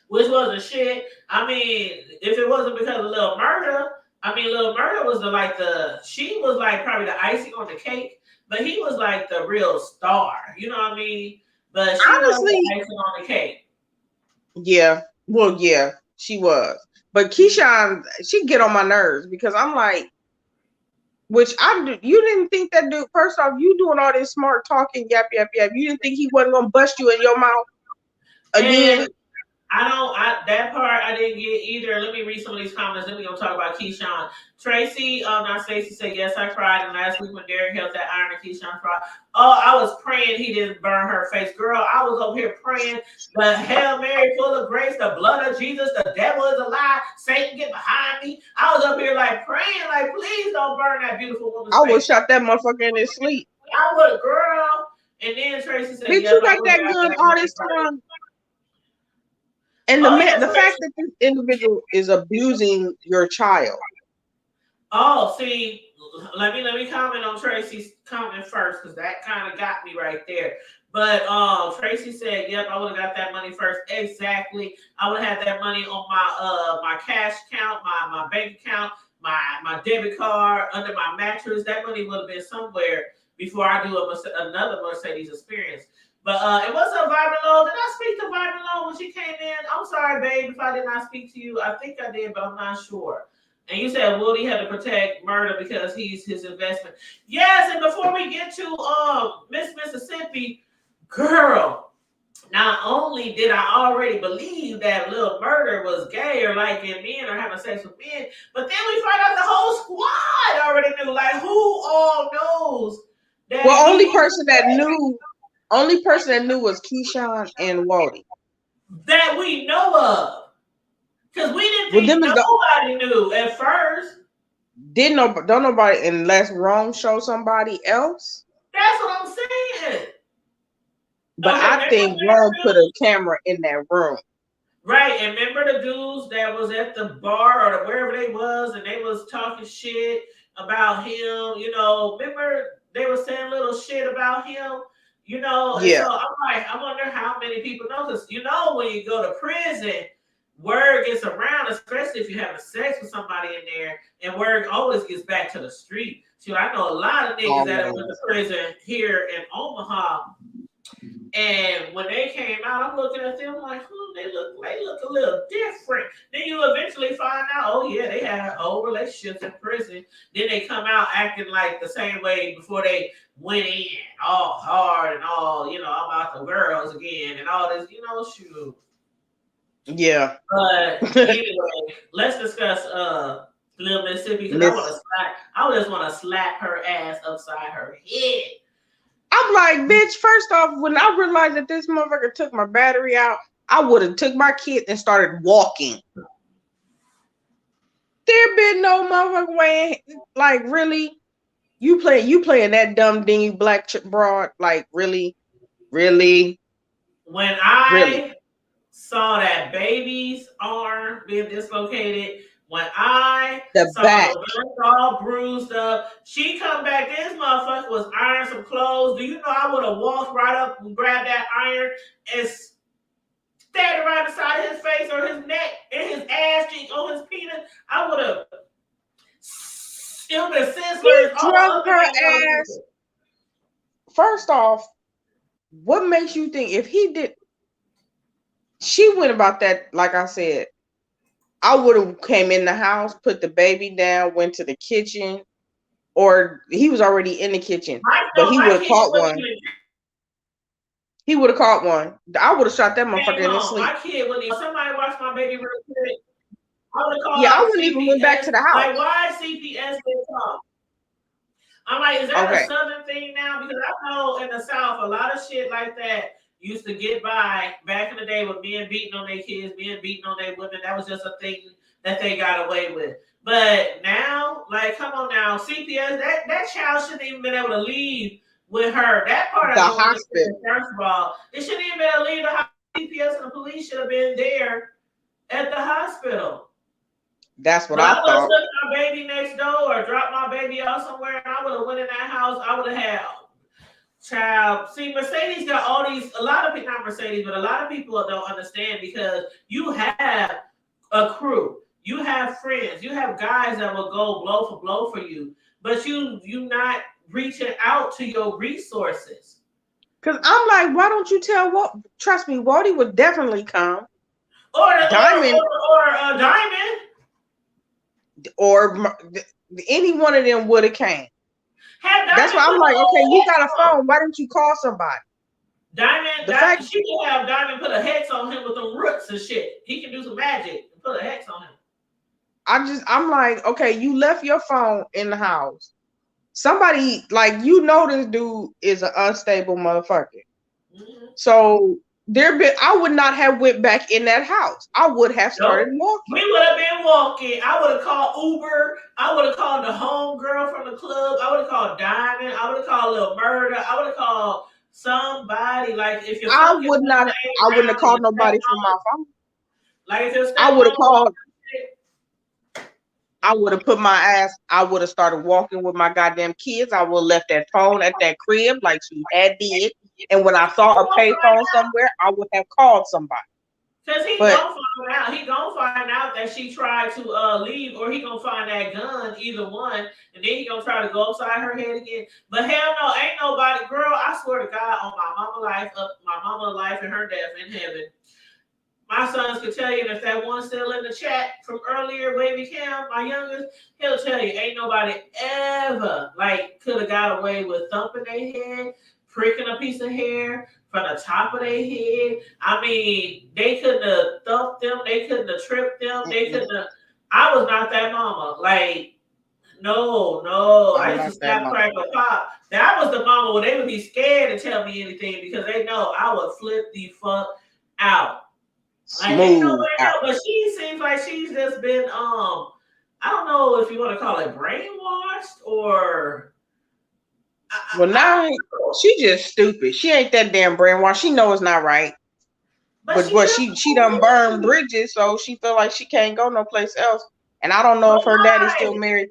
which wasn't shit. I mean, if it wasn't because of Lil Murda, I mean, Lil Murda was she was like probably the icing on the cake, but he was like the real star. You know what I mean? But she was Honestly, the icing on the cake. yeah. Well, yeah, she was. But Keyshawn, she get on my nerves because I'm like, which you didn't think that dude, first off, you doing all this smart talking, yap, yap, yap. You didn't think he wasn't going to bust you in your mouth again? And that part I didn't get either. Let me read some of these comments. Then we're gonna talk about Keyshawn. Tracy, not Stacey said, yes, I cried. And last week when Derek held that iron and Keyshawn cried. Oh, I was praying he didn't burn her face. Girl, I was over here praying the Hail Mary full of grace, the blood of Jesus, the devil is a lie, Satan get behind me. I was up here like praying, like, please don't burn that beautiful woman's face. I would shot that motherfucker in his sleep. I would, girl. And then Tracy said, bitch, yep, you got that gun all this time. And the fact that this individual is abusing your child. Oh, see, let me comment on Tracy's comment first because that kind of got me right there. But Tracy said, "Yep, I would have got that money first. Exactly, I would have had that money on my cash account, my bank account, my debit card, under my mattress. That money would have been somewhere before I do another Mercedes experience." But it wasn't Vibrant Low. Did I speak to Vibrant Low when she came in? I'm sorry, babe, if I did not speak to you. I think I did, but I'm not sure. And you said Woody had to protect Murda because he's his investment. Yes, and before we get to Miss Mississippi, girl, not only did I already believe that Lil Murda was gay or liking men or having sex with men, but then we find out the whole squad already knew. Like, who all knows that? Well, only person that knew was Keyshawn and Wody. That we know of. Because we didn't think nobody knew at first. Don't nobody, unless Wrong show somebody else. That's what I'm saying. But okay, I think Wrong put a camera in that room. Right, and remember the dudes that was at the bar or wherever they was, and they was talking shit about him. Remember they were saying little shit about him. Yeah. And so I'm like, I wonder how many people know this. When you go to prison, word gets around, especially if you're having sex with somebody in there, and word always gets back to the street. So I know a lot of niggas that went to prison here in Omaha, and when they came out, I'm looking at them like, they look a little different. Then you eventually find out, oh yeah, they had old relationships in prison. Then they come out acting like the same way before they went in, all hard and all, about the girls again and all this, shoot. Yeah. But anyway, let's discuss Little Mississippi because I just want to slap her ass upside her head. I'm like, bitch, first off, when I realized that this motherfucker took my battery out, I would have took my kid and started walking. There been no motherfucking way. Like, really? You playing that dumb dingy black broad? Like, really? When I saw that baby's arm being dislocated, when I saw the all bruised up, she come back, this motherfucker was ironing some clothes. Do you know I would have walked right up and grabbed that iron and stabbed it right beside his face or his neck and his ass cheek on his penis? I would have. It would have been scissors all up her ass. First off, what makes you think if he did? She went about that, like I said. I would have came in the house, put the baby down, went to the kitchen, or he was already in the kitchen, but he would have caught one. He would have caught one. I would have shot that motherfucker in his sleep. My kid wouldn't even. Somebody watch my baby real quick. I would have called. Yeah, I wouldn't even went back to the house. Like, why CPS didn't talk? I'm like, is that a Southern thing now? Because I know in the South, a lot of shit like that used to get by back in the day with men beating on their kids, men beating on their women. That was just a thing that they got away with. But now, like, come on now, CPS, that child shouldn't even been able to leave with her. That part of the hospital. First of all, it shouldn't even been able to leave the hospital CPS and the police should have been there at the hospital. That's what But I I would have thought. took my baby next door or dropped my baby off somewhere, and I would have went in that house. I would have had child. See, Mercedes got all these. A lot of people, not Mercedes, but a lot of people don't understand because you have a crew, you have friends, you have guys that will go blow for blow for you, but you not reaching out to your resources. Cause I'm like, why don't you tell what? Trust me, Wody would definitely come. Or Diamond Diamond. or any one of them would have came. Have That's Diamond why I'm put like, a okay, whole you hex got a on. phone. Why don't you call somebody? Diamond, The fact she can have Diamond put a hex on him with them roots and shit. He can do some magic and put a hex on him. I'm like, okay, you left your phone in the house. Somebody, like, you know, this dude is an unstable motherfucker. Mm-hmm. So I would not have went back in that house. I would have started walking. We would have been walking. I would have called Uber. I would have called the home girl from the club. I would have called Diamond. I would have called Lil Murder. I would have called somebody. Like if your I fucking wouldn't have called nobody from my phone. Like if your I would have called. I Mm-hmm. would have put my ass. I would have started walking with my goddamn kids. I would have left that phone at that crib like she had did. And when I saw a payphone somewhere, I would have called somebody. Cause he gonna find out. He gonna find out that she tried to leave, or he gonna find that gun. Either one, and then he gonna try to go upside her head again. But hell no, ain't nobody, girl. I swear to God, on my mama life, my mama life and her death in heaven. My sons could tell you, and if that one's still in the chat from earlier, Baby Cam, my youngest, he'll tell you, ain't nobody ever like could have got away with thumping their head, pricking a piece of hair from the top of their head. I mean, they couldn't have thumped them, they couldn't have tripped them, they couldn't have. I was not that mama. Like, no. I used to snap, crackle, pop. That was the mama where they would be scared to tell me anything because they know I would flip the fuck out. Like, ain't nobody else, but she seems like she's just been I don't know if you want to call it brainwashed or well, now she just stupid. She ain't that damn brainwashed. She know it's not right. But what she done burned bridges, so she feel like she can't go no place else. And I don't know if her daddy's still married.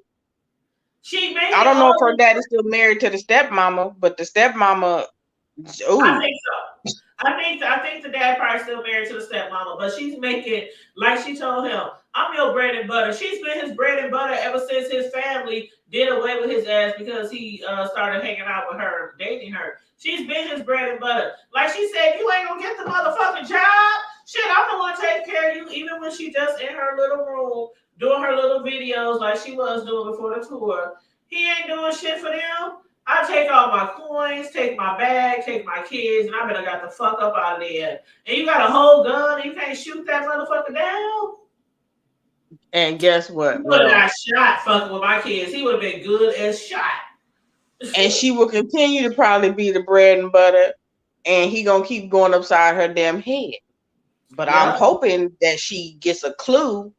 I don't know if her daddy's still married to the stepmama, but the stepmama, I think so. I think the dad probably still married to the stepmama, but she's making, like she told him, I'm your bread and butter. She's been his bread and butter ever since his family did away with his ass because he started hanging out with her, dating her. She's been his bread and butter. Like she said, you ain't gonna get the motherfucking job. Shit, I'm the one taking care of you, even when she just in her little room doing her little videos like she was doing before the tour. He ain't doing shit for them. I take all my coins, take my bag, take my kids, and I better got the fuck up out of there. And you got a whole gun and you can't shoot that motherfucker down? And guess what? He would have got shot fucking with my kids. He would have been good as shot. And she will continue to probably be the bread and butter, and he gonna keep going upside her damn head. But I'm hoping that she gets a clue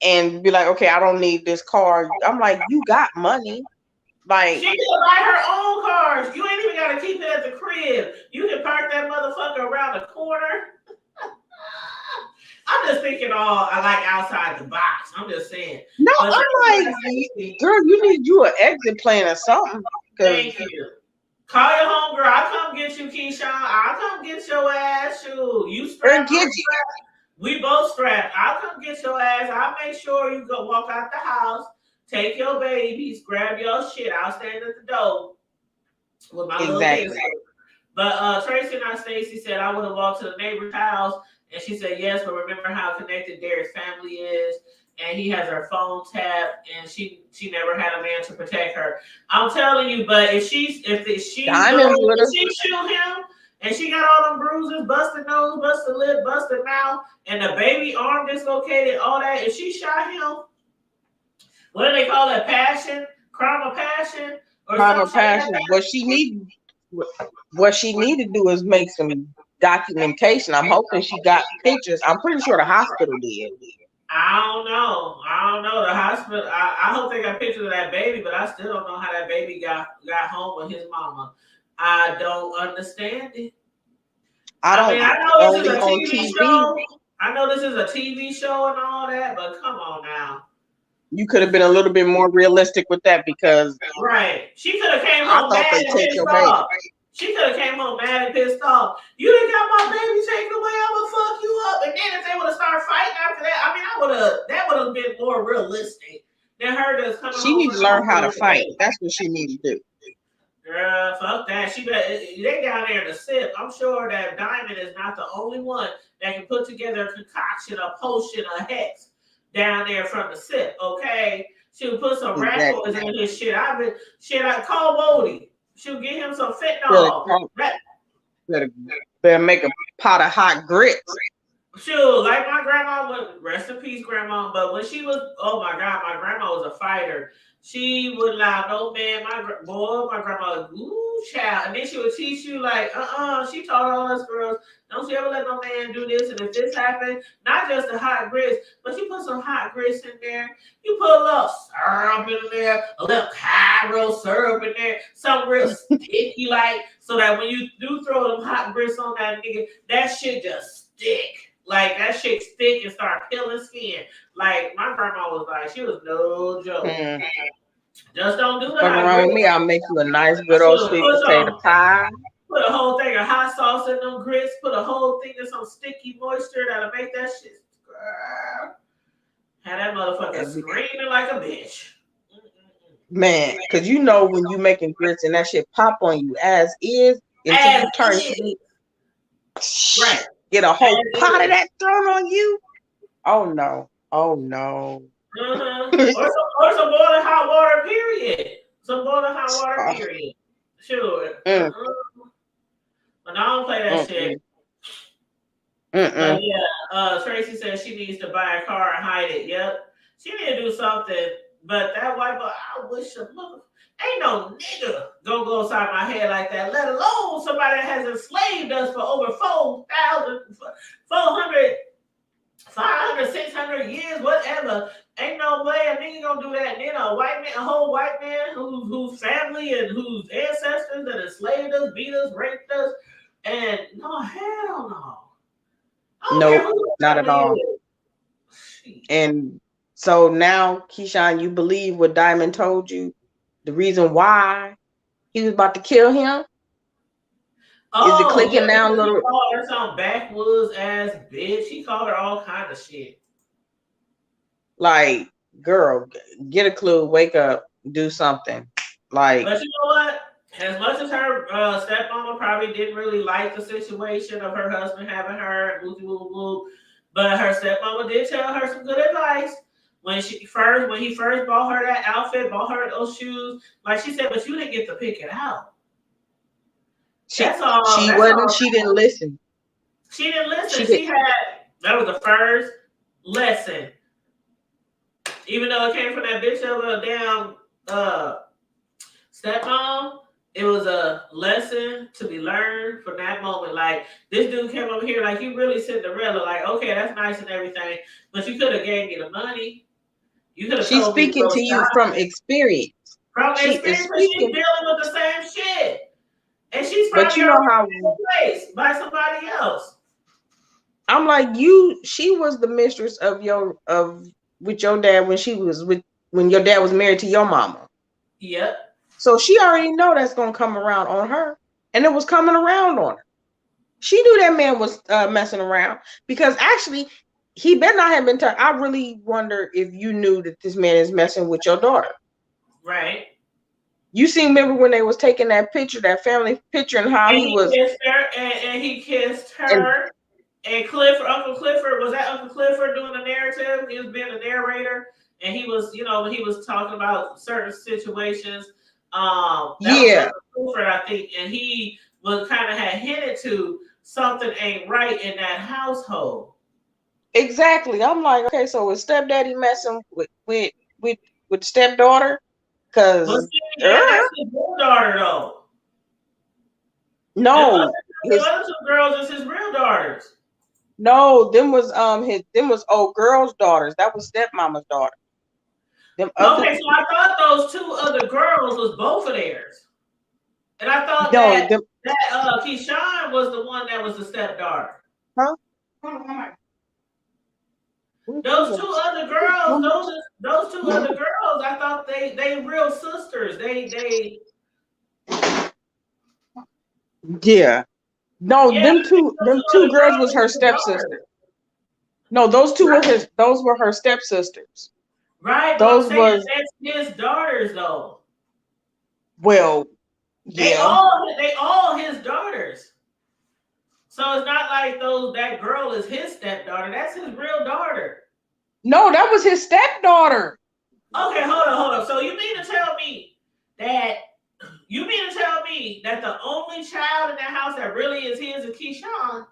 and be like, okay, I don't need this car. I'm like, you got money. Like, she can buy her own cars. You ain't even got to keep it at the crib. You can park that motherfucker around the corner. I'm just thinking I like outside the box. I'm just saying. No, I'm like, girl, you need you an exit plan or something. Thank you. Call your homegirl. I'll come get you, Keyshawn. I'll come get your ass. Shoot. You strapped. We both strapped. I'll come get your ass. I'll make sure you go walk out the house. Take your babies, grab your shit. I'll stand at the door with my little baby. But Tracy and Stacey said I would have walked to the neighbor's house, and she said yes, but remember how connected Derek's family is, and he has her phone tapped, and she never had a man to protect her. I'm telling you, but if she shoot him, and she got all them bruises, busted nose, busted lip, busted mouth, and the baby arm dislocated, all that, if she shot him. What do they call it? Passion? Crime of passion? Crime of passion. What she need to do is make some documentation. I'm hoping she got pictures. I'm pretty sure the hospital did. I don't know. The hospital. I hope they got pictures of that baby, but I still don't know how that baby got home with his mama. I don't understand it. I I mean, don't I know this is only a on TV TV. show. I know this is a TV show and all that, but come on now. You could have been a little bit more realistic with that because Right. She could have came I home thought mad they and take pissed your baby. off. She could have came home mad and pissed off. You done got my baby taken away. I'ma fuck you up. And then if they would have started fighting after that, I mean, that would have been more realistic than her just coming She home need from to the learn how hospital to with the fight. baby. That's what she need to do. Girl, fuck that. They down there in the sip. I'm sure that Diamond is not the only one that can put together a concoction, a potion, a hex down there from the sip. Okay, she'll put some rat Exactly. poison in his shit. I call Wody. She'll get him some Better, fentanyl. better, better make a pot of hot grits. Shoot, like my grandma would, rest in peace, grandma. But when she was, oh my God, my grandma was a fighter. She would allow no man, my grandma, ooh, child. And then she would teach you, like, she taught all us girls, don't you ever let no man do this. And if this happened, not just the hot grits, but you put some hot grits in there. You put a little syrup in there, a little Cairo syrup in there, something real sticky, like, so that when you do throw them hot grits on that nigga, that shit just stick. Like that shit stick and start peeling skin. Like my grandma was like, she was no joke. Just don't do the Fuck hot around with grits. me, I'll make you a nice good old sweet potato pie. Put a whole thing of hot sauce in them grits. Put a whole thing of some sticky moisture that'll make that shit. Had that motherfucker screaming like a bitch. Man, because you know when you making grits and that shit pop on you as is until you turn sweet. Right. Get a whole pot of that thrown on you. Oh no. Oh no. Or some boiling hot water, period. Some boiling hot water, period. Sure. But I don't play that shit. But yeah, Tracy says she needs to buy a car and hide it. Yep. She need to do something. But that white boy, I wish a mother ain't no nigga gonna go inside my head like that, let alone somebody that has enslaved us for over 4,000, 400, 500, 600 years, whatever. Ain't no way a nigga gonna do that. And then a white man, a whole white man whose family and whose ancestors that enslaved us, beat us, raped us, and no, hell no. Nope, not at all. And so now, Keyshawn, you believe what Diamond told you? The reason why he was about to kill him? Is it clicking now a little? He called her some backwoods ass bitch. He called her all kind of shit. Like, girl, get a clue, wake up, do something. Like, but you know what? As much as her stepmama probably didn't really like the situation of her husband having her and woo, but her stepmama did tell her some good advice when he first bought her that outfit, bought her those shoes. Like she said, but you didn't get to pick it out. That's all. She didn't listen. She didn't listen. That was the first lesson. Even though it came from that bitch of a damn stepmom, it was a lesson to be learned from that moment. Like this dude came over here, like he really Cinderella. Like, okay, that's nice and everything, but you could have gave me the money. You could have. She's speaking to you from experience. From experience, but she's dealing with the same shit, and she's but you know how replaced by somebody else. I'm like she was the mistress with your dad when your dad was married to your mama. Yep. So she already know that's gonna come around on her, and it was coming around on her. She knew that man was messing around because actually he better not have been. I really wonder if you knew that this man is messing with your daughter. Right. You remember when they was taking that picture, that family picture, and how he was kissed her, and he kissed her. And Uncle Clifford, was that Uncle Clifford doing the narrative? He was being the narrator, and he was, when he was talking about certain situations. That was Uncle Clifford, I think, and he was kind of had hinted to something ain't right in that household. Exactly. I'm like, okay, so is stepdaddy messing with stepdaughter? Because that's his real daughter, though. No, the other two girls is his real daughters. No, them was old girls' daughters. That was stepmama's daughter. So I thought those two other girls was both of theirs, and I thought That Keyshawn was the one that was the stepdaughter. Huh? Those two other girls, those two other girls, I thought they real sisters. They Yeah. No, yeah, them two other girls was girls her was his daughter. stepsister. No, those were her stepsisters. Right, but I'm Those saying was that's his daughters though. well, They yeah. all his daughters. So it's not like that girl is his stepdaughter. That's his real daughter. No, that was his stepdaughter. Okay, hold on. So you mean to tell me that the only child in that house that really is his is Keyshawn?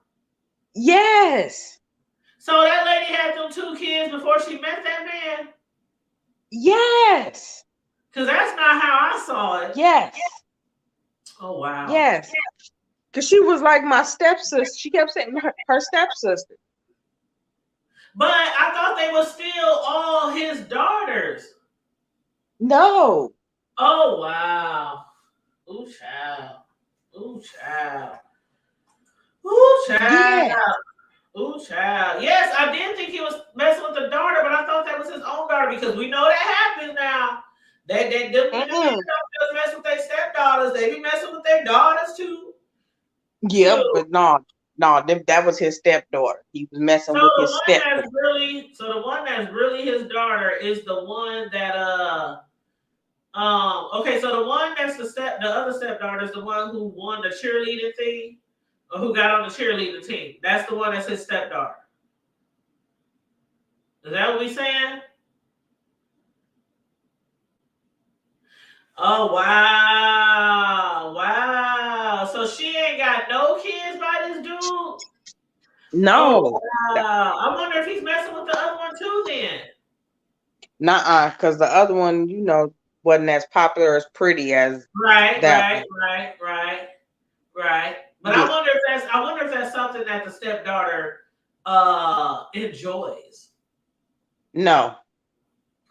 Yes. So that lady had them 2 kids before she met that man? Yes. Because that's not how I saw it. Yes. Oh, wow. Yes. Because she was like my stepsister. She kept saying her stepsister. But I thought they were still all his daughters. No. Oh, wow. Ooh, child. Ooh, child. Ooh, child. Yeah. Ooh, child. Yes, I did think he was messing with the daughter, but I thought that was his own daughter because we know that happens now. Them don't just mess with their stepdaughters. They be messing with their daughters too. Yeah, but no, that was his stepdaughter. He was messing with his stepdaughter. So the one that's really his daughter is the one that okay, so the one that's the other stepdaughter is the one who won the cheerleading thing or who got on the cheerleading team. That's the one that's his stepdaughter. Is that what we saying? Oh wow. Wow. So she ain't got no kids by this dude? No. Oh wow. I wonder if he's messing with the other one too then. Nuh-uh, because the other one, wasn't as popular as pretty as Right. that But yeah. I wonder if that's something that the stepdaughter enjoys. No.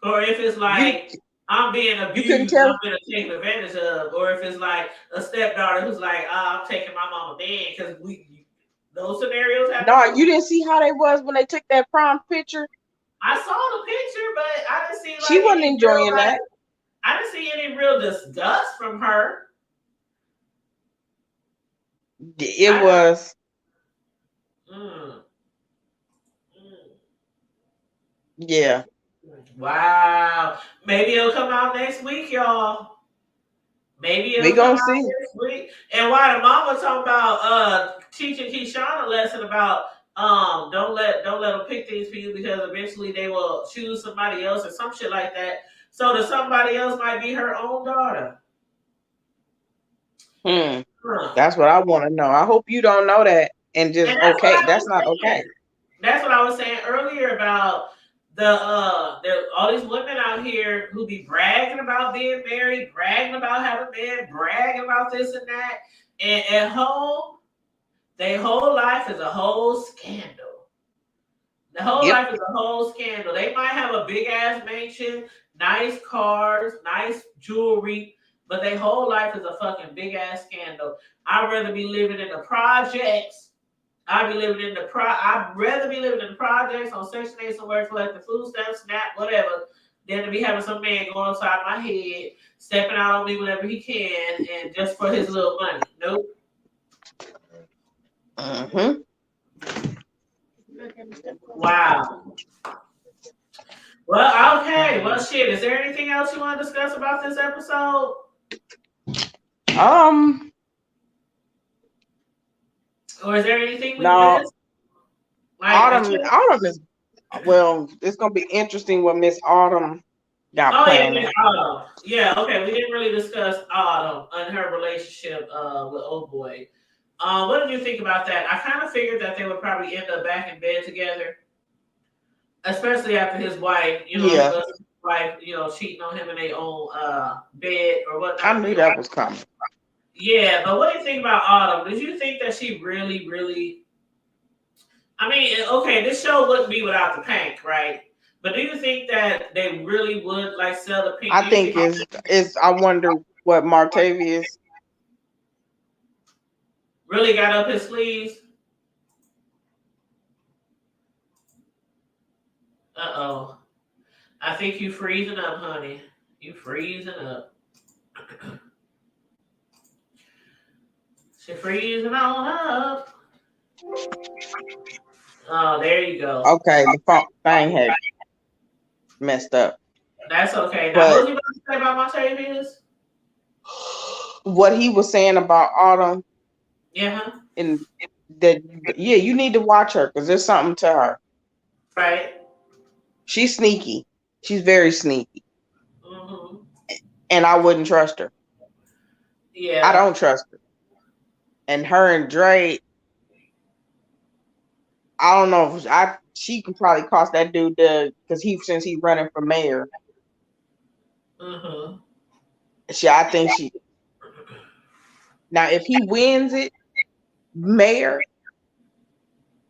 Or if it's like I'm being abused, I'm being taken advantage of, or if it's like a stepdaughter who's like, I'm taking my mama man because those scenarios happen. No, you didn't see how they was when they took that prom picture. I saw the picture, but I didn't see She wasn't enjoying that. I didn't see any real disgust from her. It was. Yeah. Wow. Maybe it'll come out next week, y'all. Maybe it'll come out next week. And why the mama talking about teaching Keyshawn a lesson about don't let them pick things for you because eventually they will choose somebody else or some shit like that. So that somebody else might be her own daughter. That's what I want to know. I hope you don't know that and just okay. That's not okay. That's what I was saying earlier about all these women out here who be bragging about being married, bragging about having a man, bragging about this and that, and at home, their whole life is a whole scandal. The whole life is a whole scandal. They might have a big ass mansion, nice cars, nice jewelry, but their whole life is a fucking big ass scandal. I'd rather be living in the projects. I'd rather be living in the projects on Section 8 somewhere collecting food stamps, SNAP, whatever, than to be having some man going inside my head, stepping out on me whenever he can, and just for his little money. Nope. Wow. Well, okay. Well, shit. Is there anything else you want to discuss about this episode? Or is there anything we missed? Autumn is it's gonna be interesting what Miss Autumn got planned. Yeah, okay. We didn't really discuss Autumn and her relationship with old boy. What did you think about that? I kind of figured that they would probably end up back in bed together, especially after his wife, his wife, cheating on him in their own bed or whatnot. I knew that was coming. Yeah, but what do you think about Autumn? Did you think that she really, really? I mean, okay, this show wouldn't be without the pink, right? But do you think that they really would sell the pink? I think it's I wonder what Martavius Really got up his sleeves. Uh-oh. I think you freezing up, honey. You freezing up. She freezing on up. Oh, there you go. Okay, the phone thing had messed up. That's okay. Now, what But was you about to say about Montavious? what he was saying about Autumn Yeah. and that, yeah, you need to watch her because there's something to her. Right. She's sneaky. She's very sneaky, Mm-hmm. and I wouldn't trust her. I Yeah. don't trust her. And her and Dre, I don't know if she can probably cost that dude the because since he's running for mayor. Mm-hmm. I think she now if he wins it mayor,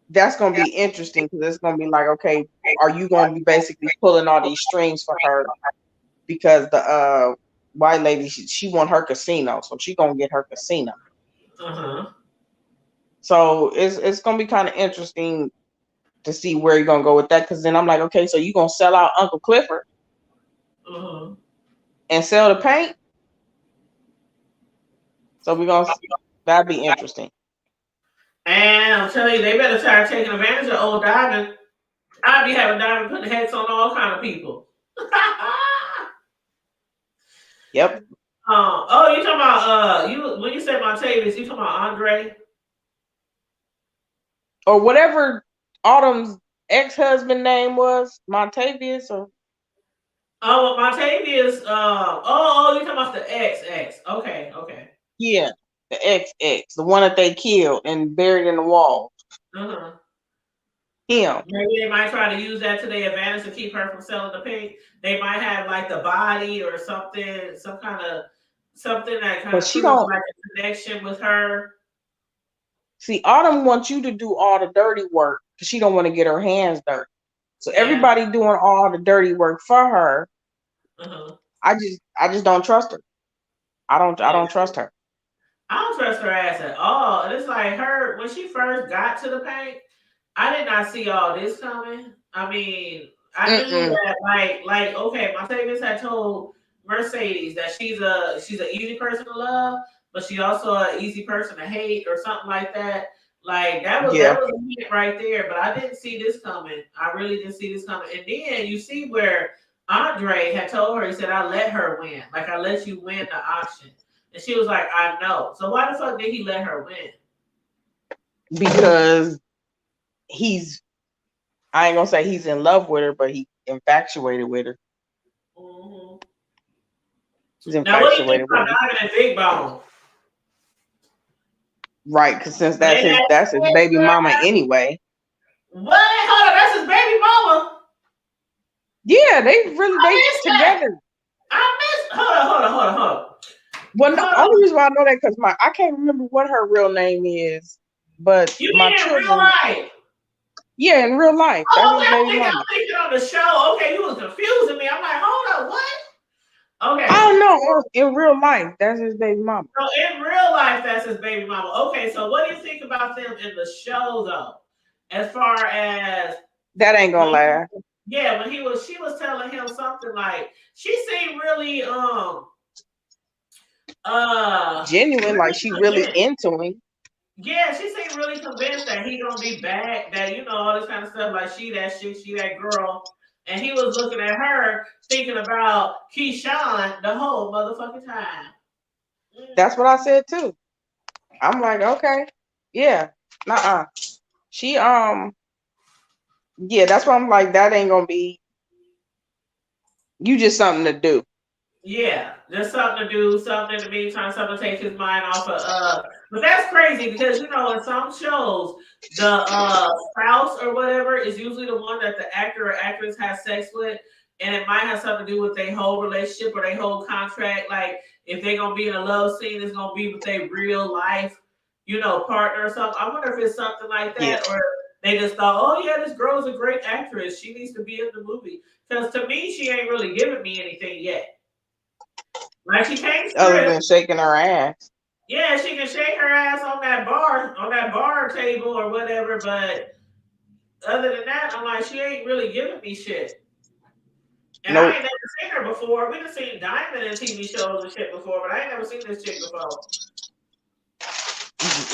that's gonna be interesting because it's gonna be like, okay, are you gonna be basically pulling all these strings for her because the white lady she want her casino, so she gonna get her casino. Uh-huh. So it's gonna be kind of interesting to see where you're gonna go with that because then I'm like, okay, so you gonna sell out Uncle Clifford Mm-hmm. and sell the paint? So we're gonna that'd be interesting. And I'm telling you, they better start taking advantage of old Diamond. I'd be having Diamond putting heads on all kind of people. Yep. Oh, you talking about you when you say Montavious, you talking about Andre? Or whatever Autumn's ex-husband name was, Montavious or Oh, Montavious. You talking about the ex? Okay, okay. yeah, the ex, the one that they killed and buried in the wall. Uh-huh. Him. Maybe they might try to use that to their advantage to keep her from selling the pink. They might have like the body or something, something that kind But of she proves don't like a connection with her. see Autumn wants you to do all the dirty work because she don't want to get her hands dirty. So Yeah. everybody doing all the dirty work for her. Uh-huh. I just don't trust her. I Yeah. don't trust her. I don't trust her ass at all. And it's like her when she first got to the paint, I did not see all this coming. I mean, I knew Mm-mm. that okay, Mercedes had told Mercedes that she's an easy person to love, but she also an easy person to hate or something like that. Like Yeah. that was a hint right there, but I didn't see this coming. I really didn't see this coming. And then you see where Andre had told her, he said, I let her win. Like I let you win the auction. And she was like, I know. So why the fuck did he let her win? Because he's I ain't gonna say he's in love with her, but he infatuated with her. Mm-hmm. He's Now, what do you think infatuated with about her. Diamond and Big Bone? Right, because since They had that's his baby mama anyway. what? Hold on, that's his baby mama. Yeah, I they missed that. together. I missed. Hold on. Well, no, Hold only on. reason why I know that because I can't remember what her real name is, but You my mean in real children, life? yeah, in real life, that's Oh, his okay. baby mama. I'm thinking on the show. Okay, you was confusing me. I'm like, hold on, what? I Okay. don't know. In real life, that's his baby mama. So in real life, that's his baby mama. Okay, so what do you think about them in the show though? As far as That ain't gonna lie. yeah, she was telling him something like she seemed really Genuine, like really she really convinced. into him. Yeah, she seemed really convinced that he gonna be back, that all this kind of stuff, like she that shit, she that girl. And he was looking at her thinking about Keyshawn the whole motherfucking time. That's what I said too. I'm like, okay, yeah, nah. She yeah, that's why I'm like, that ain't gonna be. You just something to do. Yeah, just something to do, something in the meantime, something to take his mind off of but that's crazy because in some shows the spouse or whatever is usually the one that the actor or actress has sex with, and it might have something to do with their whole relationship or their whole contract. Like if they're gonna be in a love scene, it's gonna be with their real life, partner or something. I wonder if it's something like Yeah. that, or they just thought, oh yeah, this girl's a great actress. She needs to be in the movie. Because to me, she ain't really giving me anything yet. Like she can't Other strip. than shaking her ass. Yeah, she can shake her ass on that bar table or whatever, but other than that, I'm like, she ain't really giving me shit. And I Nope. ain't never seen her before. We've seen Diamond in TV shows and shit before, but I ain't never seen this chick before.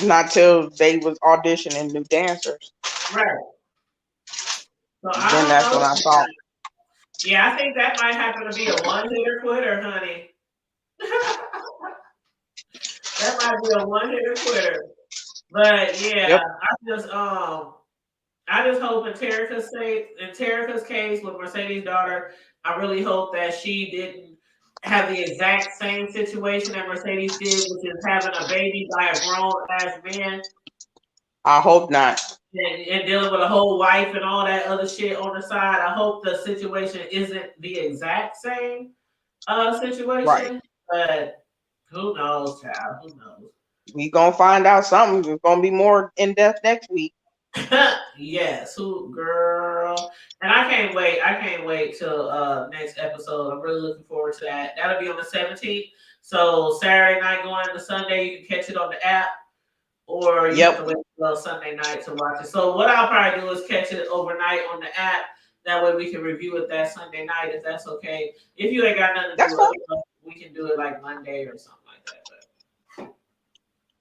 Not till they was auditioning new dancers. Right. So I Then don't that's when know. I saw. Yeah, I think that might happen to be a one-hitter quitter, honey. That might be a one-hitter quitter. But yeah, Yep. I just hope in Terica's case with Mercedes' daughter, I really hope that she didn't have the exact same situation that Mercedes did, which is having a baby by a grown ass man I hope not. and dealing with a whole wife and all that other shit on the side. I hope the situation isn't the exact same Right. situation, but who knows, child? Who knows? We gonna find out something. It's gonna be more in depth next week. Yes, who girl. And I can't wait. I can't wait till next episode. I'm really looking forward to that. That'll be on the 17th. So Saturday night going to Sunday, you can catch it on the app, or you have to Yep. wait until Sunday night to watch it. So what I'll probably do is catch it overnight on the app. That way we can review it that Sunday night if that's okay. If you ain't got nothing to That's do, fine. we can do it like Monday or something like that. But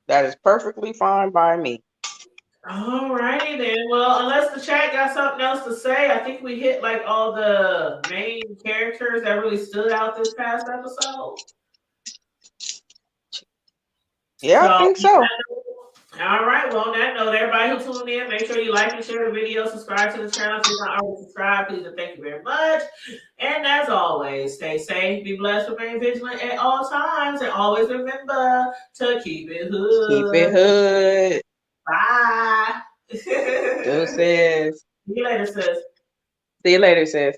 That is perfectly fine by me. all righty then. Well, unless the chat got something else to say, I think we hit like all the main characters that really stood out this past episode. Yeah, I So, think so. all right. Well, on that note, everybody who tuned in, make sure you like and share the video, subscribe to the channel if you're not already subscribed, please and thank you very much. And as always, stay safe, be blessed, remain vigilant at all times, and always remember to keep it Keep it hood. hood. Bye. Deuces. See you later, sis. See you later, sis.